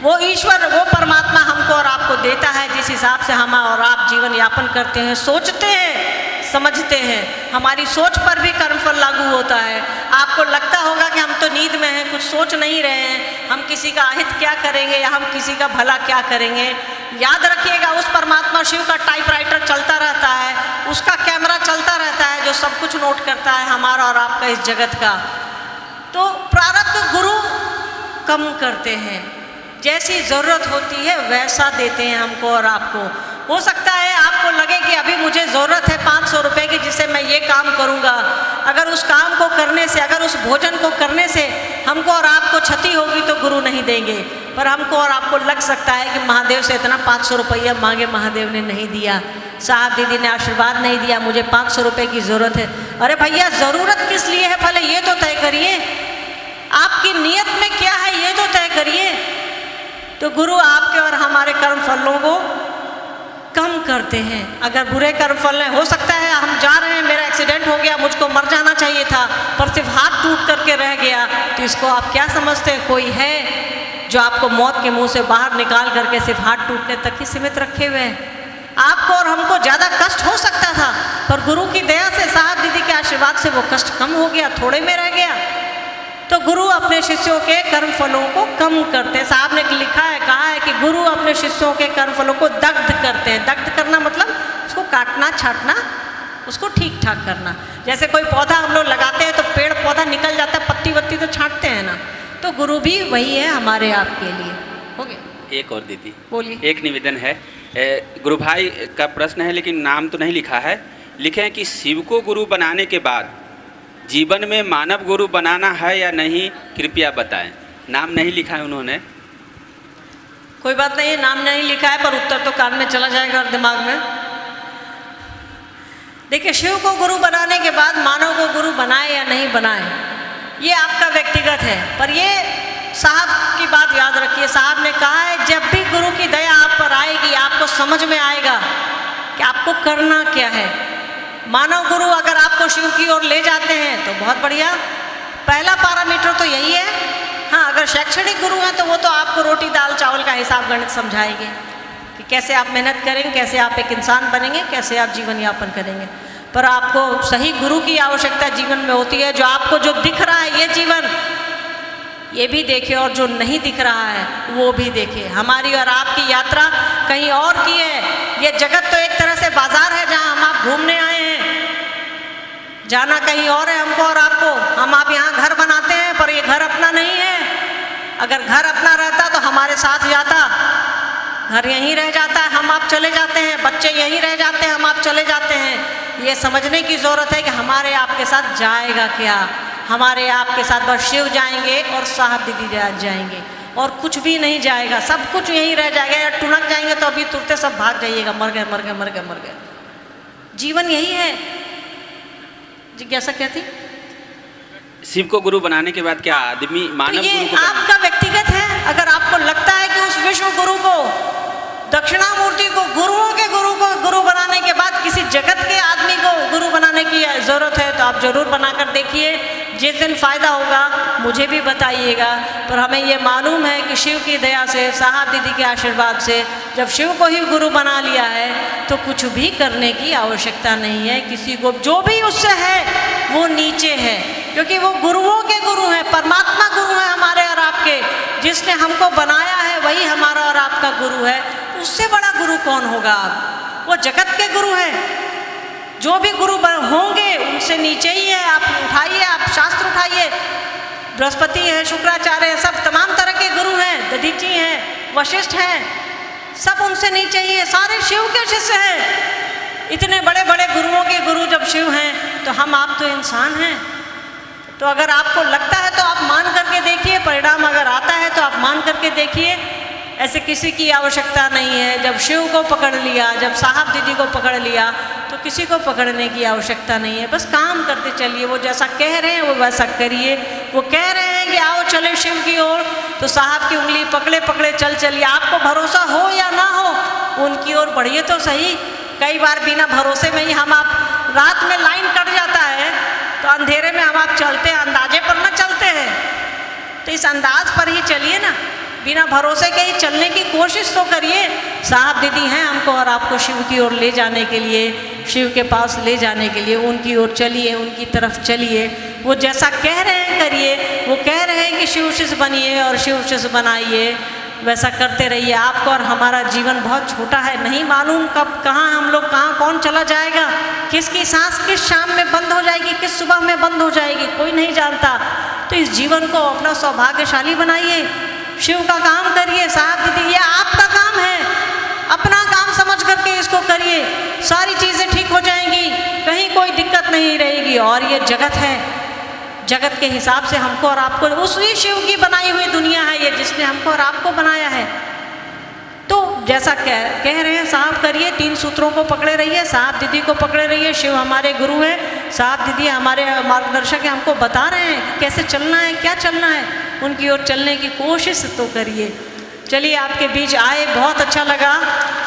वो ईश्वर, वो परमात्मा हमको और आपको देता है जिस हिसाब से हम और आप जीवन यापन करते हैं, सोचते हैं, समझते हैं। हमारी सोच पर भी कर्मफल लागू होता है। आपको लगता होगा कि हम तो नींद में हैं, कुछ सोच नहीं रहे हैं, हम किसी का अहित क्या करेंगे या हम किसी का भला क्या करेंगे, याद रखिएगा, उस परमात्मा शिव का टाइपराइटर चलता रहता है, उसका कैमरा चलता रहता है जो सब कुछ नोट करता है हमारा और आपका इस जगत का। तो प्रारब्ध गुरु कम करते हैं, जैसी ज़रूरत होती है वैसा देते हैं हमको और आपको। हो सकता है आपको लगे कि अभी मुझे ज़रूरत है 500 रुपये की जिससे मैं ये काम करूँगा, अगर उस काम को करने से, अगर उस भोजन को करने से हमको और आपको क्षति होगी तो गुरु नहीं देंगे। पर हमको और आपको लग सकता है कि महादेव से इतना 500 रुपया मांगे, महादेव ने नहीं दिया, साहब दीदी ने आशीर्वाद नहीं दिया, मुझे 500 रुपये की ज़रूरत है। अरे भैया ज़रूरत किस लिए है पहले ये तो तय करिए, आपकी नीयत में क्या है ये तो तय करिए। तो गुरु आपके और हमारे कर्म फलों को कम करते हैं। अगर बुरे कर्म फल हैं, हो सकता है हम जा रहे हैं, मेरा एक्सीडेंट हो गया, मुझको मर जाना चाहिए था पर सिर्फ हाथ टूट करके रह गया, तो इसको आप क्या समझते हैं? कोई है जो आपको मौत के मुंह से बाहर निकाल करके सिर्फ हाथ टूटने तक ही सीमित रखे हुए हैं। आपको और हमको ज़्यादा कष्ट हो सकता था पर गुरु की दया से, साहब दीदी के आशीर्वाद से वो कष्ट कम हो गया, थोड़े में रह गया। तो गुरु अपने शिष्यों के कर्म फलों को कम करते हैं। साहब ने लिखा है, कहा है कि गुरु अपने शिष्यों के कर्म फलों को दग्ध करते हैं। दग्ध करना मतलब उसको काटना, छाटना, उसको ठीक ठाक करना। जैसे कोई पौधा हम लोग लगाते हैं तो पेड़ पौधा निकल जाता है, पत्ती वत्ती तो छांटते हैं ना, तो गुरु भी वही है हमारे आपके लिए। हो गया। एक और दीदी बोलिए। एक निवेदन है, गुरु भाई का प्रश्न है लेकिन नाम तो नहीं लिखा है। लिखे हैं कि शिव को गुरु बनाने के बाद जीवन में मानव गुरु बनाना है या नहीं, कृपया बताएं। नाम नहीं लिखा है उन्होंने। कोई बात नहीं, नाम नहीं लिखा है पर उत्तर तो कान में चला जाएगा और दिमाग में। देखिए, शिव को गुरु बनाने के बाद मानव को गुरु बनाए या नहीं बनाए ये आपका व्यक्तिगत है, पर ये साहब की बात याद रखिए। साहब ने कहा है जब भी गुरु की दया आप पर आएगी आपको समझ में आएगा कि आपको करना क्या है। मानव गुरु अगर आपको शिव की ओर ले जाते हैं तो बहुत बढ़िया, पहला पैरामीटर तो यही है। हाँ, अगर शैक्षणिक गुरु हैं तो वो तो आपको रोटी दाल चावल का हिसाब गणित समझाएंगे कि कैसे आप मेहनत करेंगे, कैसे आप एक इंसान बनेंगे, कैसे आप जीवन यापन करेंगे। पर आपको सही गुरु की आवश्यकता जीवन में होती है, जो आपको जो दिख रहा है ये जीवन ये भी देखे और जो नहीं दिख रहा है वो भी देखे। हमारी और आपकी यात्रा कहीं और की है। ये जगत तो एक तरह से बाजार है जहाँ हम आप घूमने आए हैं, जाना कहीं और है हमको और आपको। हम आप यहाँ घर बनाते हैं पर ये घर अपना नहीं है। अगर घर अपना रहता तो हमारे साथ जाता, घर यहीं रह जाता है, हम आप चले जाते हैं, बच्चे यहीं रह जाते हैं, हम आप चले जाते हैं। ये समझने की ज़रूरत है कि हमारे आपके साथ जाएगा क्या। हमारे आपके साथ बस शिव जाएंगे और साहब दीदी जाएंगे और कुछ भी नहीं जाएगा, सब कुछ यहीं रह जाएगा। या टुनक जाएंगे तो अभी तुरते सब भाग जाइएगा, मर गए मर गए मर गए मर गए। जीवन यही है। जिज्ञासा क्या थी? शिव को गुरु बनाने के बाद क्या आदमी मानव तो ये गुरु को आपका व्यक्तिगत है। अगर आपको लगता है कि उस विश्व गुरु को, दक्षिणामूर्ति को, गुरुओं के गुरु को गुरु बनाने के बाद किसी जगत के आदमी को गुरु बनाने की ज़रूरत है तो आप ज़रूर बनाकर देखिए। जिस दिन फ़ायदा होगा मुझे भी बताइएगा। पर हमें ये मालूम है कि शिव की दया से, साहब दीदी के आशीर्वाद से जब शिव को ही गुरु बना लिया है तो कुछ भी करने की आवश्यकता नहीं है। किसी को जो भी उससे है वो नीचे है, क्योंकि वो गुरुओं के गुरु हैं, परमात्मा गुरु हैं हमारे और आपके। जिसने हमको बनाया है वही हमारा और आपका गुरु है। उससे बड़ा गुरु कौन होगा? वो जगत के गुरु हैं। जो भी गुरु होंगे उनसे नीचे ही है। आप उठाइए, आप शास्त्र उठाइए, बृहस्पति हैं, शुक्राचार्य हैं, सब तमाम तरह के गुरु हैं, दधीची हैं, वशिष्ठ हैं, सब उनसे नीचे ही है। सारे शिव के शिष्य हैं। इतने बड़े बड़े गुरुओं के गुरु जब शिव हैं तो हम आप तो इंसान हैं। तो अगर आपको लगता है तो आप मान करके देखिए, परिणाम अगर आता है तो आप मान करके देखिए। ऐसे किसी की आवश्यकता नहीं है। जब शिव को पकड़ लिया, जब साहब दीदी को पकड़ लिया तो किसी को पकड़ने की आवश्यकता नहीं है। बस काम करते चलिए, वो जैसा कह रहे हैं वो वैसा करिए। वो कह रहे हैं कि आओ चले शिव की ओर, तो साहब की उंगली पकड़े पकड़े चलिए। आपको भरोसा हो या ना हो उनकी ओर बढ़िए तो सही। कई बार बिना भरोसे में ही हम आप, रात में लाइन कट जाता है तो अंधेरे में हम आप चलते हैं, अंदाजे पर ना चलते हैं। तो इस अंदाज पर ही चलिए ना, बिना भरोसे के ही चलने की कोशिश तो करिए। साहब दीदी हैं हमको और आपको शिव की ओर ले जाने के लिए, शिव के पास ले जाने के लिए। उनकी ओर चलिए, उनकी तरफ चलिए। वो जैसा कह रहे हैं करिए। वो कह रहे हैं कि शिव शिष्य बनिए और शिव शिष्य बनाइए, वैसा करते रहिए। आपको और हमारा जीवन बहुत छोटा है, नहीं मालूम कब कहाँ हम लोग कहाँ कौन चला जाएगा, किसकी सांस किस शाम में बंद हो जाएगी, किस सुबह में बंद हो जाएगी, कोई नहीं जानता। तो इस जीवन को अपना सौभाग्यशाली बनाइए, शिव का काम करिए। साहब दीदी ये आपका काम है, अपना काम समझ करके इसको करिए, सारी चीज़ें ठीक हो जाएंगी, कहीं कोई दिक्कत नहीं रहेगी। और ये जगत है, जगत के हिसाब से हमको और आपको, उसी शिव की बनाई हुई दुनिया है ये, जिसने हमको और आपको बनाया है। तो जैसा कह रहे हैं साहब करिए, 3 सूत्रों को पकड़े रहिए, साहब दीदी को पकड़े रहिए। शिव हमारे गुरु हैं, साहब दीदी हमारे मार्गदर्शक हैं, हमको बता रहे हैं कि कैसे चलना है, क्या चलना है, उनकी ओर चलने की कोशिश तो करिए। चलिए आपके बीच आए, बहुत अच्छा लगा,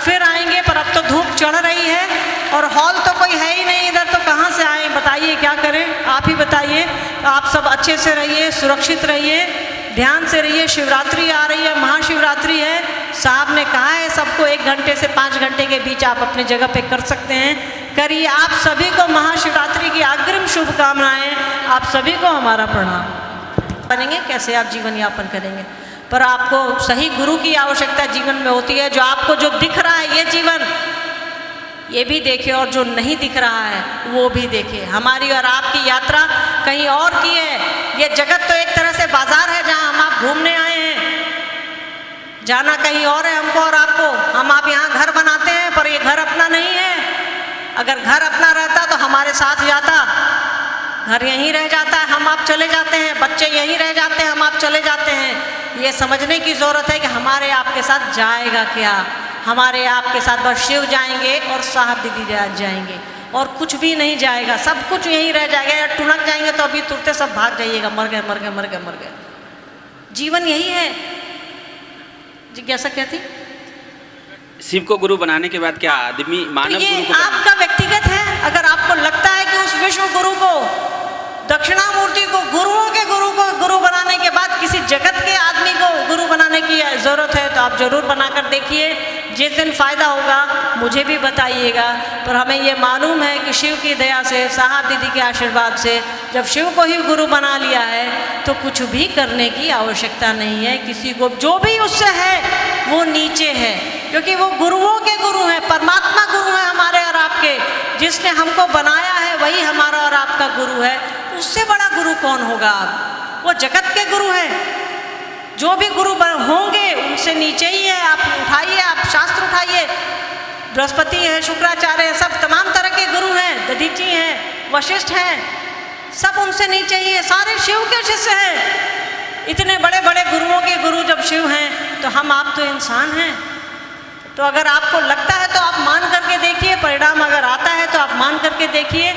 फिर आएंगे, पर अब तो धूप चढ़ रही है और हॉल तो कोई है ही नहीं इधर, तो कहाँ से आए बताइए, क्या करें आप ही बताइए। आप सब अच्छे से रहिए, सुरक्षित रहिए, ध्यान से रहिए। शिवरात्रि आ रही है, महाशिवरात्रि है, साहब ने कहा है सबको 1 घंटे से 5 घंटे के बीच आप अपने जगह पे कर सकते हैं, करिए। आप सभी को महाशिवरात्रि की अग्रिम शुभकामनाएं, आप सभी को हमारा प्रणाम। बनेंगे कैसे आप जीवन यापन करेंगे, पर आपको सही गुरु की आवश्यकता जीवन में होती है। जो आपको जो दिख रहा है ये जीवन, ये भी देखे, और जो नहीं दिख रहा है वो भी देखे। हमारी और आपकी यात्रा कहीं और की है, ये जगत तो एक तरह से बाजार है जहाँ हम आप घूमने आए हैं, जाना कहीं और है हमको और आपको। हम आप यहाँ घर बनाते हैं, पर ये घर अपना नहीं है। अगर घर अपना रहता तो हमारे साथ जाता, घर यहीं रह जाता है, हम आप चले जाते हैं, बच्चे यहीं रह जाते हैं, हम आप चले जाते हैं। ये समझने की ज़रूरत है कि हमारे आपके साथ जाएगा क्या। हमारे आपके साथ बस शिव जाएंगे और साहब दीदी जाएंगे, और कुछ भी नहीं जाएगा, सब कुछ यहीं रह जाएगा। या टुनक जाएंगे तो अभी तुरते सब भाग जाइएगा, मर गए मर गए मर गए मर गए। जीवन यही है। जिज्ञासा क्या थी? शिव को गुरु बनाने के बाद क्या आदमी मानव तो गुरु ये को आपका व्यक्तिगत है। अगर आपको लगता है कि उस विश्व गुरु को, दक्षिणामूर्ति को, गुरुओं के गुरु को गुरु बनाने के बाद किसी जगत के आदमी को गुरु बनाने की ज़रूरत है, तो आप जरूर बनाकर देखिए। जिस दिन फ़ायदा होगा मुझे भी बताइएगा। पर हमें ये मालूम है कि शिव की दया से, साहब दीदी के आशीर्वाद से, जब शिव को ही गुरु बना लिया है तो कुछ भी करने की आवश्यकता नहीं है। किसी को जो भी उससे है वो नीचे है, क्योंकि वो गुरुओं के गुरु हैं, परमात्मा गुरु हैं हमारे और आपके। जिसने हमको बनाया है वही हमारा और आपका गुरु है। उससे बड़ा गुरु कौन होगा? वो जगत के गुरु हैं। जो भी गुरु होंगे उनसे नीचे ही है। आप उठाइए, आप शास्त्र उठाइए, बृहस्पति है, शुक्राचार्य है, सब तमाम तरह के गुरु हैं, दधीची हैं, वशिष्ठ हैं, सब उनसे नीचे ही है। सारे शिव के शिष्य हैं। इतने बड़े बड़े गुरुओं के गुरु जब शिव हैं तो हम आप तो इंसान हैं। तो अगर आपको लगता है तो आप मान करके देखिए, परिणाम अगर आता है तो आप मान करके देखिए।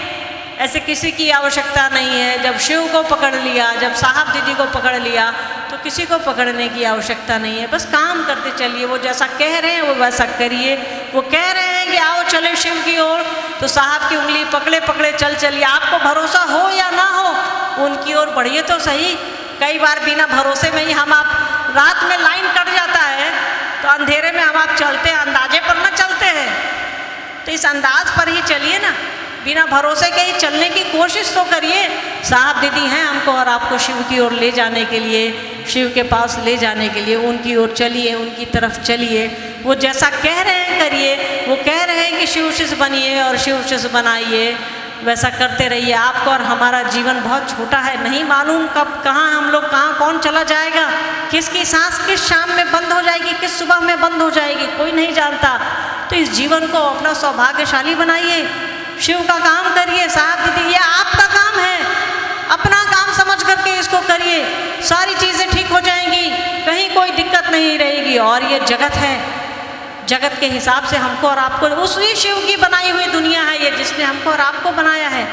ऐसे किसी की आवश्यकता नहीं है। जब शिव को पकड़ लिया, जब साहब दीदी को पकड़ लिया, तो किसी को पकड़ने की आवश्यकता नहीं है। बस काम करते चलिए। वो जैसा कह रहे हैं वो वैसा करिए। वो कह रहे हैं कि आओ चले शिव की ओर, तो साहब की उंगली पकड़े पकड़े चलिए। आपको भरोसा हो या ना हो, उनकी ओर बढ़िए तो सही। कई बार बिना भरोसे में ही हम आप, रात में लाइन कट जाता है तो अंधेरे में हम आप चलते हैं, अंदाजे पर ना चलते हैं। तो इस अंदाज पर ही चलिए ना, बिना भरोसे के ही चलने की कोशिश तो करिए। साहब दीदी हैं हमको और आपको शिव की ओर ले जाने के लिए, शिव के पास ले जाने के लिए। उनकी ओर चलिए, उनकी तरफ चलिए। वो जैसा कह रहे हैं करिए। वो कह रहे हैं कि शिव शिष्य बनिए और शिव शिष्य बनाइए, वैसा करते रहिए। आपको और हमारा जीवन बहुत छोटा है, नहीं मालूम कब कहाँ हम लोग कहाँ कौन चला जाएगा, किसकी सांस किस शाम में बंद हो जाएगी, किस सुबह में बंद हो जाएगी, कोई नहीं जानता। तो इस जीवन को अपना सौभाग्यशाली बनाइए, शिव का काम करिए। साहब दीदी ये आपका काम है, अपना काम समझ करके इसको करिए, सारी चीज़ें ठीक हो जाएंगी, कहीं कोई दिक्कत नहीं रहेगी। और ये जगत है, जगत के हिसाब से हमको और आपको, उसी शिव की बनाई हुई दुनिया है ये, जिसने हमको और आपको बनाया है।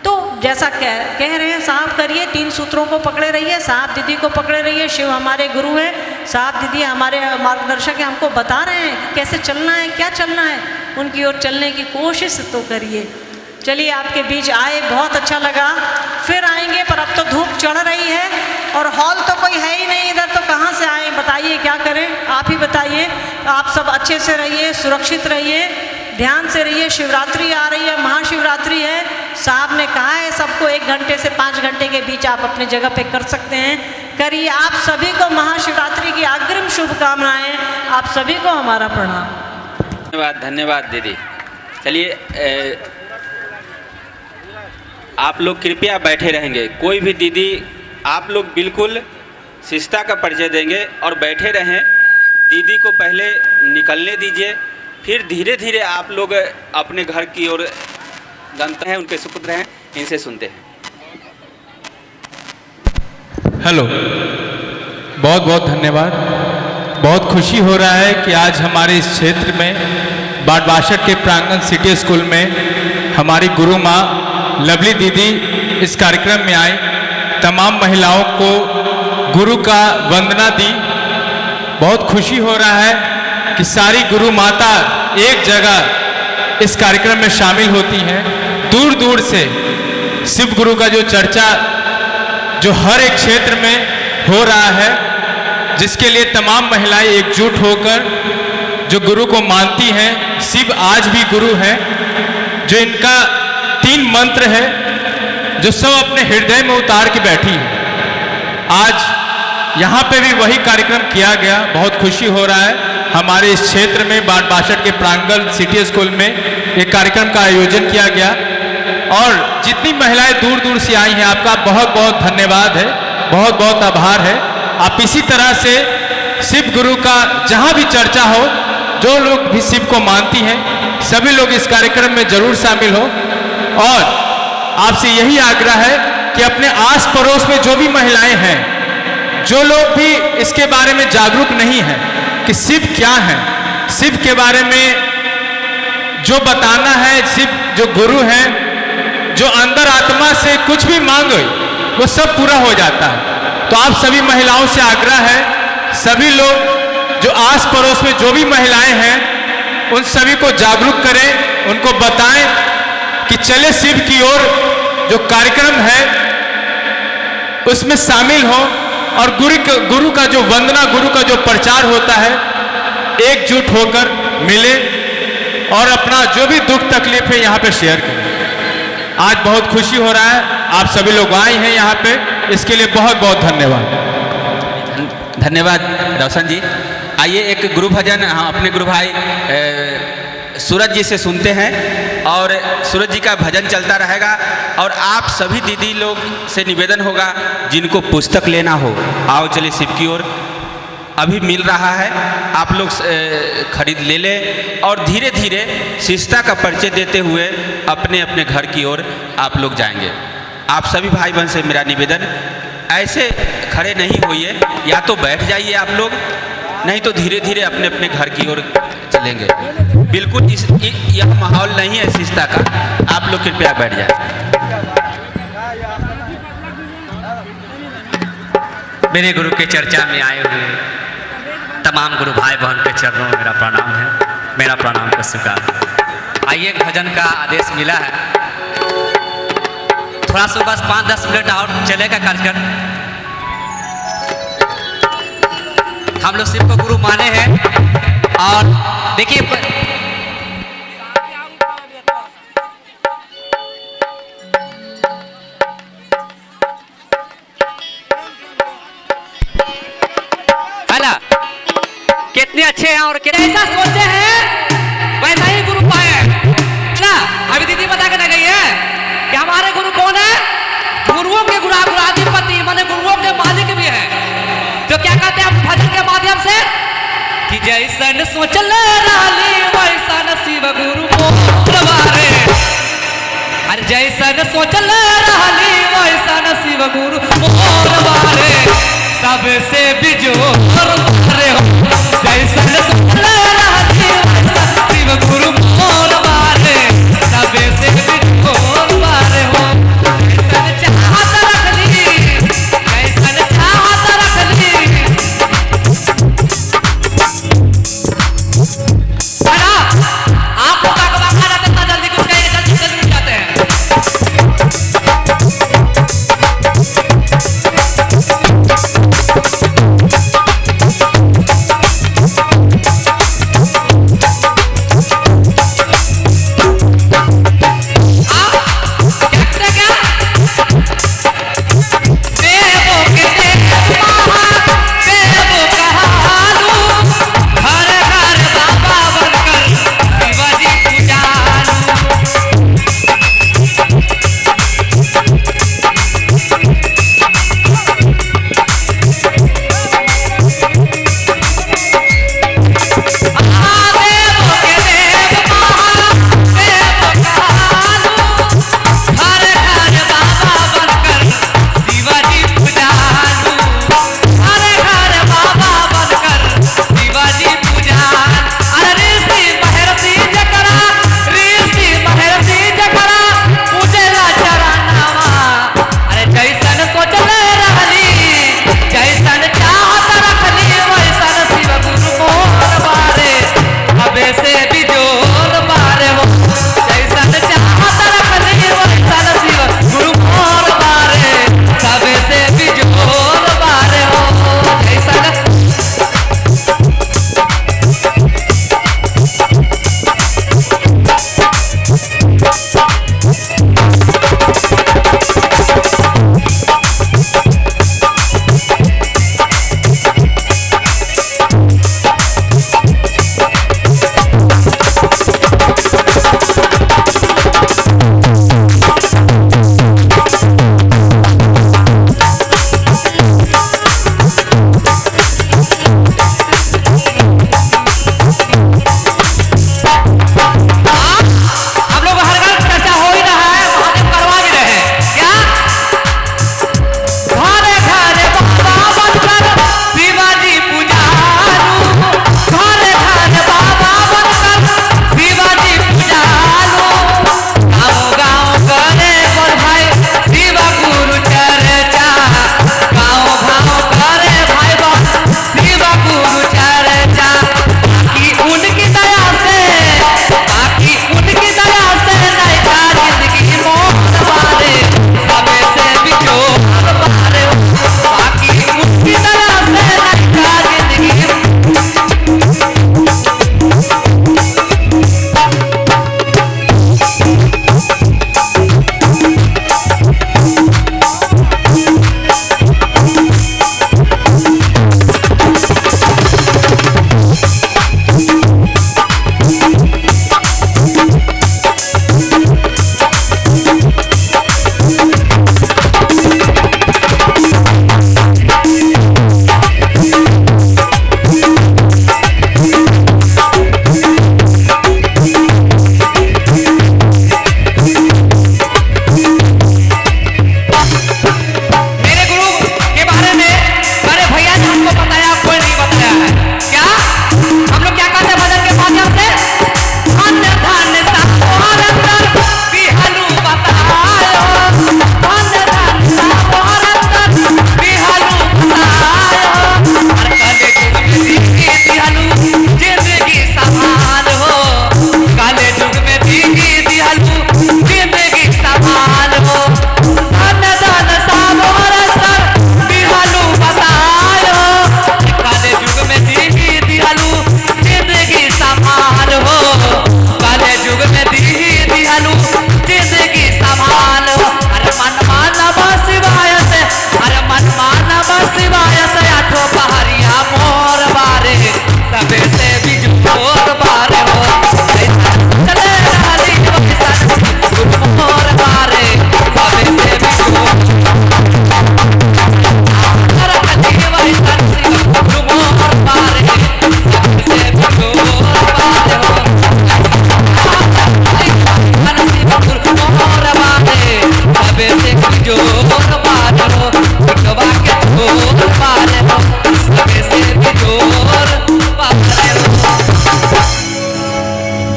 तो जैसा कह रहे हैं साहब करिए, 3 सूत्रों को पकड़े रहिए, साहब दीदी को पकड़े रहिए। शिव हमारे गुरु हैं, साहब दीदी हमारे मार्गदर्शक हैं, हमको बता रहे हैं कि कैसे चलना है, क्या चलना है, उनकी ओर चलने की कोशिश तो करिए। चलिए आपके बीच आए, बहुत अच्छा लगा, फिर आएंगे, पर अब तो धूप चढ़ रही है और हॉल तो कोई है ही नहीं इधर, तो कहाँ से आए बताइए, क्या करें आप ही बताइए। आप सब अच्छे से रहिए, सुरक्षित रहिए, ध्यान से रहिए। शिवरात्रि आ रही है, महाशिवरात्रि है, साहब ने कहा है सबको 1 घंटे से 5 घंटे के बीच आप अपनी जगह पे कर सकते हैं, करिए। आप सभी को महाशिवरात्रि की अग्रिम शुभकामनाएं। आप सभी को हमारा प्रणाम। धन्यवाद धन्यवाद दीदी। चलिए आप लोग कृपया बैठे रहेंगे। कोई भी दीदी आप लोग बिल्कुल शिष्टता का परिचय देंगे और बैठे रहें। दीदी को पहले निकलने दीजिए, फिर धीरे धीरे आप लोग अपने घर की ओर गंतव्य हैं, उनके सुपुत्र हैं, इनसे सुनते हैं। हेलो, बहुत बहुत धन्यवाद। बहुत खुशी हो रहा है कि आज हमारे इस क्षेत्र में बाटबासठ के प्रांगण सिटी स्कूल में हमारी गुरु माँ लवली दीदी इस कार्यक्रम में आई, तमाम महिलाओं को गुरु का वंदना दी। बहुत खुशी हो रहा है कि सारी गुरु माता एक जगह इस कार्यक्रम में शामिल होती हैं। दूर दूर से शिव गुरु का जो चर्चा जो हर एक क्षेत्र में हो रहा है, जिसके लिए तमाम महिलाएं एकजुट होकर जो गुरु को मानती हैं, शिव आज भी गुरु हैं, जो इनका 3 मंत्र है जो सब अपने हृदय में उतार के बैठी है। आज यहाँ पे भी वही कार्यक्रम किया गया। बहुत खुशी हो रहा है हमारे इस क्षेत्र में बाटबासठ के प्रांगण सिटी स्कूल में एक कार्यक्रम का आयोजन किया गया और जितनी महिलाएं दूर दूर से आई हैं, आपका बहुत बहुत धन्यवाद है, बहुत बहुत आभार है। आप इसी तरह से शिव गुरु का जहाँ भी चर्चा हो, जो लोग भी शिव को मानती हैं, सभी लोग इस कार्यक्रम में जरूर शामिल हो। और आपसे यही आग्रह है कि अपने आस पड़ोस में जो भी महिलाएं हैं, जो लोग भी इसके बारे में जागरूक नहीं हैं कि शिव क्या है, शिव के बारे में जो बताना है, शिव जो गुरु हैं, जो अंदर आत्मा से कुछ भी मांगो वो सब पूरा हो जाता है। तो आप सभी महिलाओं से आग्रह है, सभी लोग जो आस पड़ोस में जो भी महिलाएं हैं, उन सभी को जागरूक करें, उनको बताएं कि चले शिव की ओर। जो कार्यक्रम है उसमें शामिल हो और गुरु का जो वंदना, गुरु का जो प्रचार होता है, एकजुट होकर मिले और अपना जो भी दुख तकलीफ है यहाँ पे शेयर करें। आज बहुत खुशी हो रहा है, आप सभी लोग आए हैं यहाँ पे, इसके लिए बहुत बहुत धन्यवाद। धन्यवाद रोशन जी। आइए एक गुरु भजन हम अपने गुरु भाई सूरज जी से सुनते हैं और सूरज जी का भजन चलता रहेगा। और आप सभी दीदी लोग से निवेदन होगा, जिनको पुस्तक लेना हो, आओ चले शिव की ओर, अभी मिल रहा है, आप लोग खरीद ले लें और धीरे धीरे शिष्टता का परिचय देते हुए अपने अपने घर की ओर आप लोग जाएंगे। आप सभी भाई बहन से मेरा निवेदन, ऐसे खड़े नहीं होइए, या तो बैठ जाइए आप लोग, नहीं तो धीरे धीरे अपने अपने घर की ओर चलेंगे। बिल्कुल यह माहौल नहीं है शिष्टता का, आप लोग कृपया बैठ जाए। मेरे गुरु के चर्चा में आए हुए तमाम गुरु भाई बहन के चरणों में मेरा प्रणाम है, मेरा प्रणाम को स्वीकार। आइए भजन का आदेश मिला है, थोड़ा सा बस 5-10 मिनट और चलेगा कार्यक्रम। हम लोग शिव को गुरु माने हैं और देखिए कितने अच्छे हैं और ऐसा सोचे हैं वैसा ही गुरु पाए ना। अभी दीदी बता के ना गई है कि हमारे गुरु कौन है, गुरुओं के गुराधिपति माने गुरुओं के मालिक भी है। तो क्या कहते हैं हम भजन के माध्यम से कि जैसन सोचल राली वैसन शिव गुरु मोरवारे, अरे जैसन सोचल राली वैसन शिव गुरु मोरवारे, सबसे बिजोर